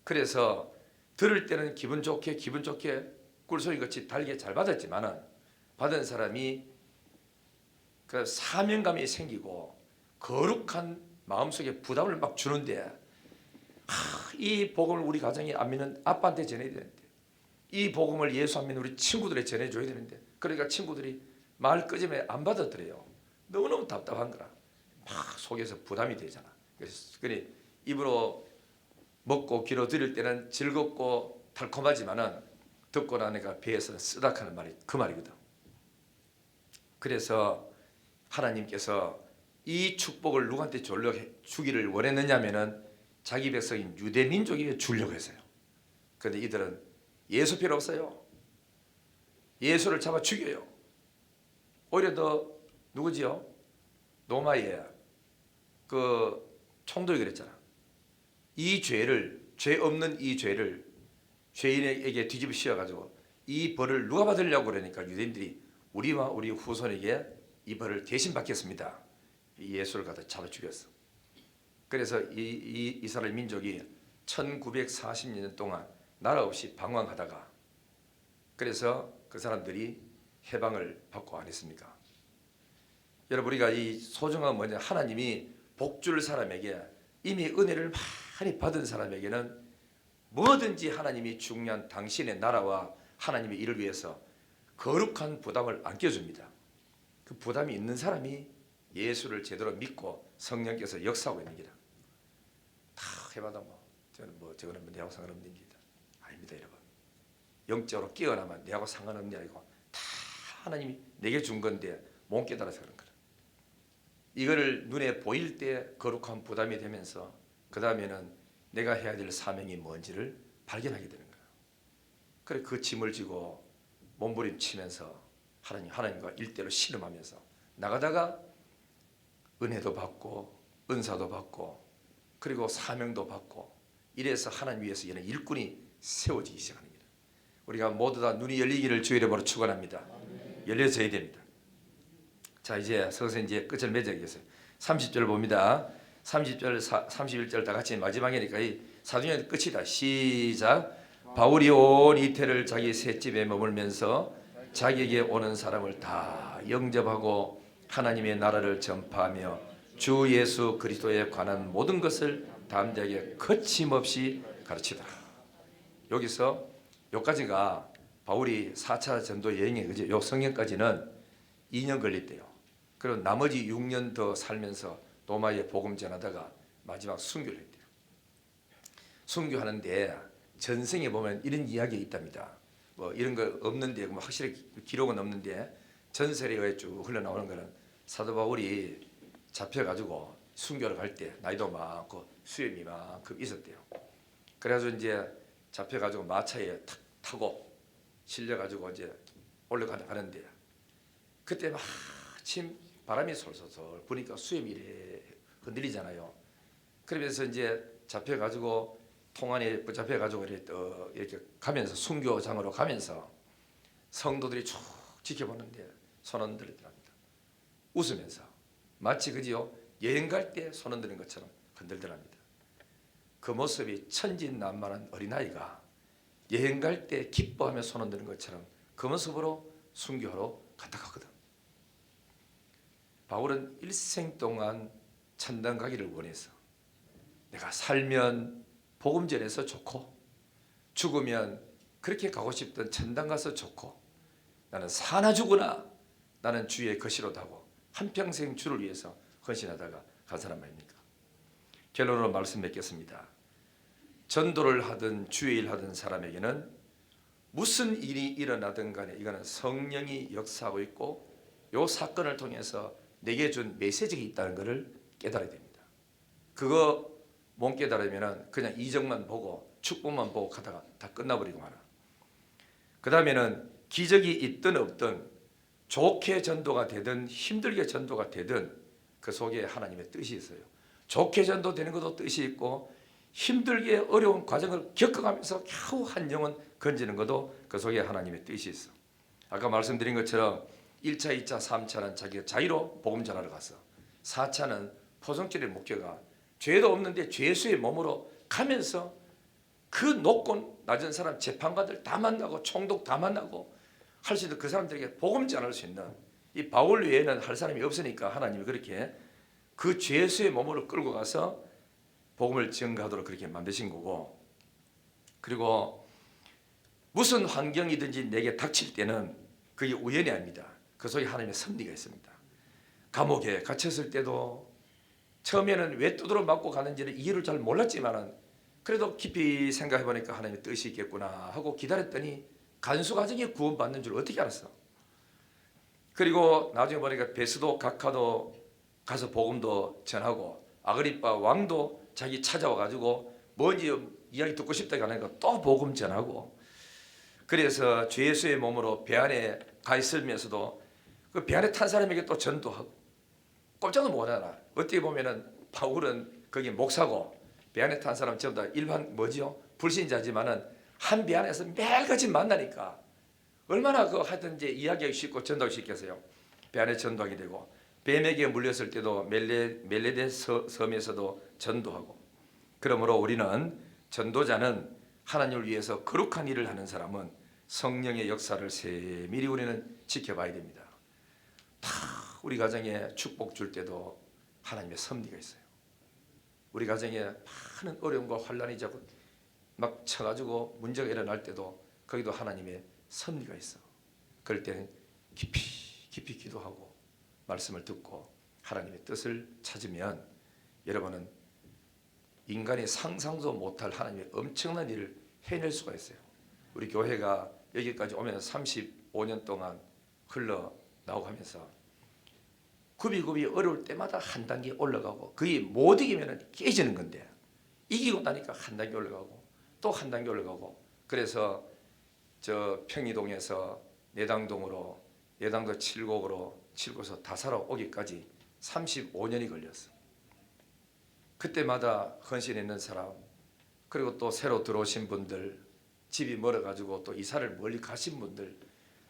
그래서 들을 때는 기분 좋게 꿀소리같이 달게 잘 받았지만은 받은 사람이 그 사명감이 생기고 거룩한 마음속에 부담을 막 주는데 이 복음을 우리 가정에 안 믿는 아빠한테 전해야 되는데 이 복음을 예수 안 믿는 우리 친구들에 전해줘야 되는데 그러니까 친구들이 말 끄집에 안 받아들여요. 너무너무 답답한 거라. 막 속에서 부담이 되잖아. 그래서 입으로 먹고 귀로 들을 때는 즐겁고 달콤하지만은 듣고 나니까 배에서는 쓰닥하는 말이 그 말이거든. 그래서 하나님께서 이 축복을 누구한테 주기를 원했느냐면은 자기 백성인 유대 민족에게 주려고 했어요. 그런데 이들은 예수 필요 없어요. 예수를 잡아 죽여요. 오히려 더 누구지요? 로마의 그 총독이 그랬잖아. 이 죄를, 죄 없는 이 죄를 죄인에게 뒤집어 씌워가지고 이 벌을 누가 받으려고 그러니까 유대인들이 우리와 우리 후손에게 이 벌을 대신 받겠습니다. 예수를 갖다 잡아 죽였어. 그래서 이 이스라엘 민족이 1940년 동안 나라 없이 방황하다가 그래서 그 사람들이 해방을 받고 안 했습니까? 여러분 우리가 이 소중한 뭐냐 하나님이 복줄 사람에게 이미 은혜를 많이 받은 사람에게는 뭐든지 하나님이 중요한 당신의 나라와 하나님의 일을 위해서 거룩한 부담을 안겨줍니다. 그 부담이 있는 사람이 예수를 제대로 믿고 성령께서 역사하고 있는 기다. 다 해봐도 저거는 내하고 상관없는 일이다. 아닙니다 여러분. 영적으로 깨어나면 내하고 상관없는 게 아니고 다 하나님이 내게 준 건데 못 깨달아서 그런 거다. 이거를 눈에 보일 때 거룩한 부담이 되면서 그 다음에는 내가 해야 될 사명이 뭔지를 발견하게 되는 거예요. 그래 그 짐을 지고 몸부림치면서 하나님과 일대로 씨름하면서 나가다가 은혜도 받고 은사도 받고 그리고 사명도 받고 이래서 하나님 위해서 이런 일꾼이 세워지기 시작합니다. 우리가 모두 다 눈이 열리기를 주의 이름으로 축원합니다. 열려져야 됩니다. 자 이제 서서 이제 끝을 맺어야겠어요. 30절 봅니다. 30절 31절 다 같이 마지막이니까 이 사도행전 끝이다. 시작. 바울이 온 이태를 자기 셋집에 머물면서 자기에게 오는 사람을 다 영접하고 하나님의 나라를 전파하며 주 예수 그리스도에 관한 모든 것을 담대하게 거침없이 가르치더라. 여기서 여기까지가 바울이 4차 전도 여행에 그죠? 요 성경까지는 2년 걸렸대요. 그리고 나머지 6년 더 살면서 로마에 복음 전하다가 마지막 순교를 했대요. 순교하는데 전생에 보면 이런 이야기가 있답니다. 뭐 이런 거 없는데 확실히 기록은 없는데 전설에 의해 쭉 흘러나오는 거는 사도 바울이 잡혀가지고 순교를 갈 때 나이도 많고 수염이 만큼 있었대요. 그래가지고 이제 잡혀가지고 마차에 타고 실려가지고 이제 올라가는데 그때 마침 바람이 솔솔솔 부니까 수염이 이래 흔들리잖아요. 그러면서 이제 잡혀가지고 통 안에 붙잡혀가지고 이렇게 가면서 순교장으로 가면서 성도들이 쭉 지켜보는데 손 흔들더랍니다. 웃으면서 마치 그지요 여행 갈 때 손 흔드는 것처럼 흔들더랍니다. 그 모습이 천진난만한 어린아이가 여행 갈 때 기뻐하며 손 흔드는 것처럼 그 모습으로 순교하러 갔다 가거든. 바울은 일생 동안 천당 가기를 원해서 내가 살면 복음 전해서 좋고 죽으면 그렇게 가고 싶던 천당 가서 좋고 나는 사나 죽으나 나는 주의 것이로다고 한평생 주를 위해서 헌신하다가 간 사람 아닙니까? 결론으로 말씀 맺겠습니다. 전도를 하든 주의 일 하든 사람에게는 무슨 일이 일어나든 간에 이거는 성령이 역사하고 있고 이 사건을 통해서 내게 준 메시지가 있다는 것을 깨달아야 됩니다. 그거 못 깨달으면 그냥 이적만 보고 축복만 보고 가다가 다 끝나버리고 말아. 그 다음에는 기적이 있든 없든 좋게 전도가 되든 힘들게 전도가 되든 그 속에 하나님의 뜻이 있어요. 좋게 전도되는 것도 뜻이 있고 힘들게 어려운 과정을 겪어가면서 겨우 한 영혼 건지는 것도 그 속에 하나님의 뜻이 있어. 아까 말씀드린 것처럼 1차, 2차, 3차는 자기가 자유로 복음 전하러 갔어. 4차는 포성철의 목표가 죄도 없는데 죄수의 몸으로 가면서 그 높고 낮은 사람 재판관들 다 만나고 총독 다 만나고 할 수 있는 그 사람들에게 복음 전할 수 있는 이 바울 외에는 할 사람이 없으니까 하나님이 그렇게 그 죄수의 몸으로 끌고 가서 복음을 증거하도록 그렇게 만드신 거고, 그리고 무슨 환경이든지 내게 닥칠 때는 그게 우연이 아닙니다. 그 속에 하나님의 섭리가 있습니다. 감옥에 갇혔을 때도 처음에는 왜 두드러 맞고 가는지를 이유를 잘 몰랐지만은 그래도 깊이 생각해 보니까 하나님의 뜻이 있겠구나 하고 기다렸더니 간수 과정에 구원받는 줄 어떻게 알았어? 그리고 나중에 보니까 베스도 각하도 가서 복음도 전하고 아그리빠 왕도 자기 찾아와 가지고 뭔지 이야기 듣고 싶다고 하니까 또 복음 전하고 그래서 주 예수의 몸으로 배 안에 가 있으면서도 그 배 안에 탄 사람에게 또 전도하고 꼼짝도 못하잖아. 어떻게 보면은 바울은 거기 목사고 배 안에 탄 사람 전부 다 일반 뭐지요? 불신자지만은 한 배 안에서 매일같이 만나니까 얼마나 그 하여튼 이제 이야기하기 쉽고 전도하기 쉽겠어요. 배 안에 전도하게 되고 뱀에게 물렸을 때도 멜레데 섬에서도 전도하고 그러므로 우리는 전도자는 하나님을 위해서 거룩한 일을 하는 사람은 성령의 역사를 세밀히 우리는 지켜봐야 됩니다. 다 우리 가정에 축복 줄 때도 하나님의 섭리가 있어요. 우리 가정에 많은 어려움과 환란이 자꾸 막 쳐가지고 문제가 일어날 때도 거기도 하나님의 섭리가 있어. 그럴 때는 깊이 기도하고 말씀을 듣고 하나님의 뜻을 찾으면 여러분은 인간이 상상도 못할 하나님의 엄청난 일을 해낼 수가 있어요. 우리 교회가 여기까지 오면서 35년 동안 흘러나오고 하면서 굽이 어려울 때마다 한 단계 올라가고 그게 못 이기면 깨지는 건데 이기고 나니까 한 단계 올라가고 또 한 단계 올라가고 그래서 저 평이동에서 내당동으로 내당도 칠곡에서 다사로 오기까지 35년이 걸렸어. 그때마다 헌신했는 사람 그리고 또 새로 들어오신 분들 집이 멀어가지고 또 이사를 멀리 가신 분들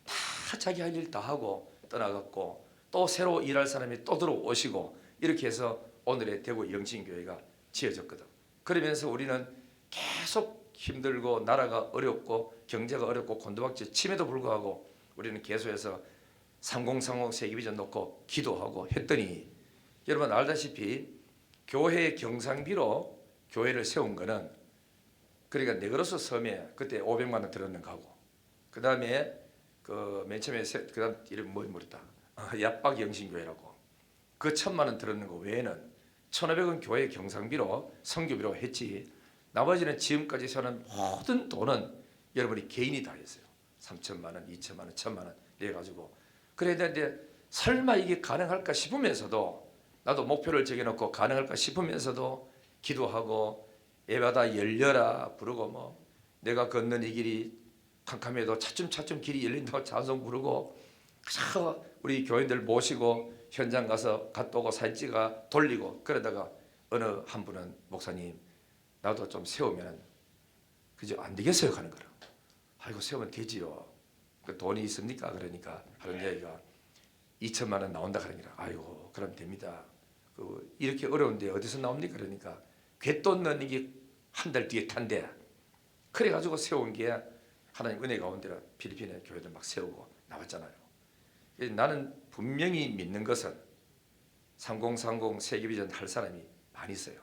다 자기 할 일 다 하고 떠나갔고 또 새로 일할 사람이 또 들어오시고 이렇게 해서 오늘의 대구 영신교회가 지어졌거든. 그러면서 우리는 계속 힘들고 나라가 어렵고 경제가 어렵고 곤두박질 침에도 불구하고 우리는 계속해서 3030 세계비전 놓고 기도하고 했더니 여러분 알다시피 교회 경상비로 교회를 세운 거는 그러니까 네그로스 섬에 그때 500만 원 들었는 거고 그 다음에 그 맨 처음에 그 다음 이름 뭐 모르다 야박 영신교회라고 그 1000만 원 들었는 거 외에는 1500원 교회 경상비로 선교비로 했지 나머지는 지금까지 세우는 모든 돈은 여러분이 개인이 다 했어요. 3천만 원, 2천만 원, 1000만 원 해가지고 그래야 되는데 설마 이게 가능할까 싶으면서도 나도 목표를 정해놓고 가능할까 싶으면서도 기도하고 예배다 열려라 부르고 뭐 내가 걷는 이 길이 캄캄해도 차츰 길이 열린다고 찬송 부르고 그저 우리 교인들 모시고 현장 가서 갔다 오고 사진 찍어 돌리고 그러다가 어느 한 분은 목사님 나도 좀 세우면 그저 안 되겠어요 하는 거라. 아이고 세우면 되지요. 그 돈이 있습니까? 그러니까 하는 얘기가 2천만 원 나온다 그러니까 아이고 그럼 됩니다. 그 이렇게 어려운데 어디서 나옵니까? 그러니까 괵돈 넣는 게 한 달 뒤에 탄대. 그래가지고 세운 게 하나님 은혜 가운데 필리핀의 교회들 막 세우고 나왔잖아요. 나는 분명히 믿는 것은 3030 세계비전 할 사람이 많이 있어요.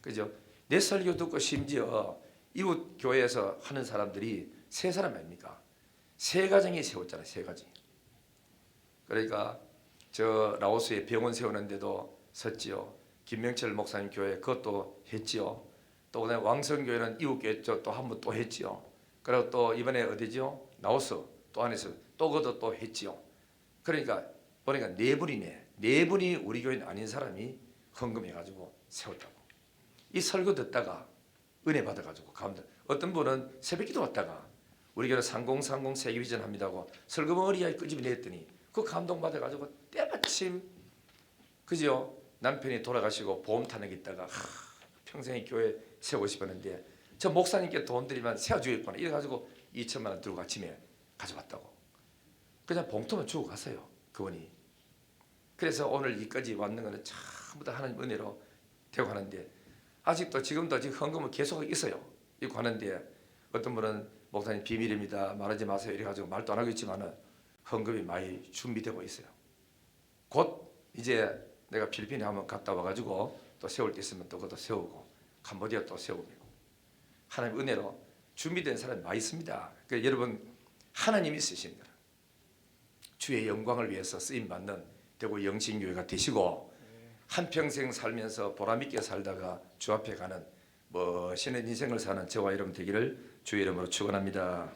그죠? 내 설교 듣고 심지어 이웃 교회에서 하는 사람들이 세 사람 아닙니까? 세 가정이 세웠잖아요. 세 가정. 그러니까 저 라오스에 병원 세우는데도 섰지요. 김명철 목사님 교회 그것도 했지요. 또 그다음에 왕성교회는 이웃교회 또 한 번 또 했지요. 그리고 또 이번에 어디죠? 라오스 또 안에서 또 그것도 또 했지요. 그러니까 보니까 네 분이네. 네 분이 우리 교인 아닌 사람이 헌금해가지고 세웠다고. 이 설교 듣다가 은혜 받아가지고 가운데 어떤 분은 새벽기도 왔다가 우리 교회 3030 세계비전 합니다고 설교머리에 끄집어냈더니 그 감동 받아가지고 때마침 그죠? 남편이 돌아가시고 보험 타는 게 있다가 평생에 교회 세우고 싶었는데 저 목사님께 돈 드리면 세워주겠구나 이래가지고 2천만 원 들고 아침에 가져왔다고. 그냥 봉투만 주고 갔어요 그분이. 그래서 오늘 여기까지 왔는 거는 전부 다 하나님 은혜로 되고 하는데 아직도 지금도 지금 헌금은 계속 있어요. 이거 하는데 어떤 분은 목사님 비밀입니다 말하지 마세요 이래가지고 말도 안 하고 있지만은 헌금이 많이 준비되고 있어요. 곧 이제 내가 필리핀에 한번 갔다 와가지고 또 세울 때 있으면 또 그것도 세우고 캄보디아 또 세우고 하나님 은혜로 준비된 사람이 많이 있습니다. 그러니까 여러분 하나님이 쓰신 거라. 주의 영광을 위해서 쓰임받는 대구 영신교회가 되시고 한평생 살면서 보람있게 살다가 주 앞에 가는 멋있는 인생을 사는 저와 여러분 되기를 주의 이름으로 축원합니다.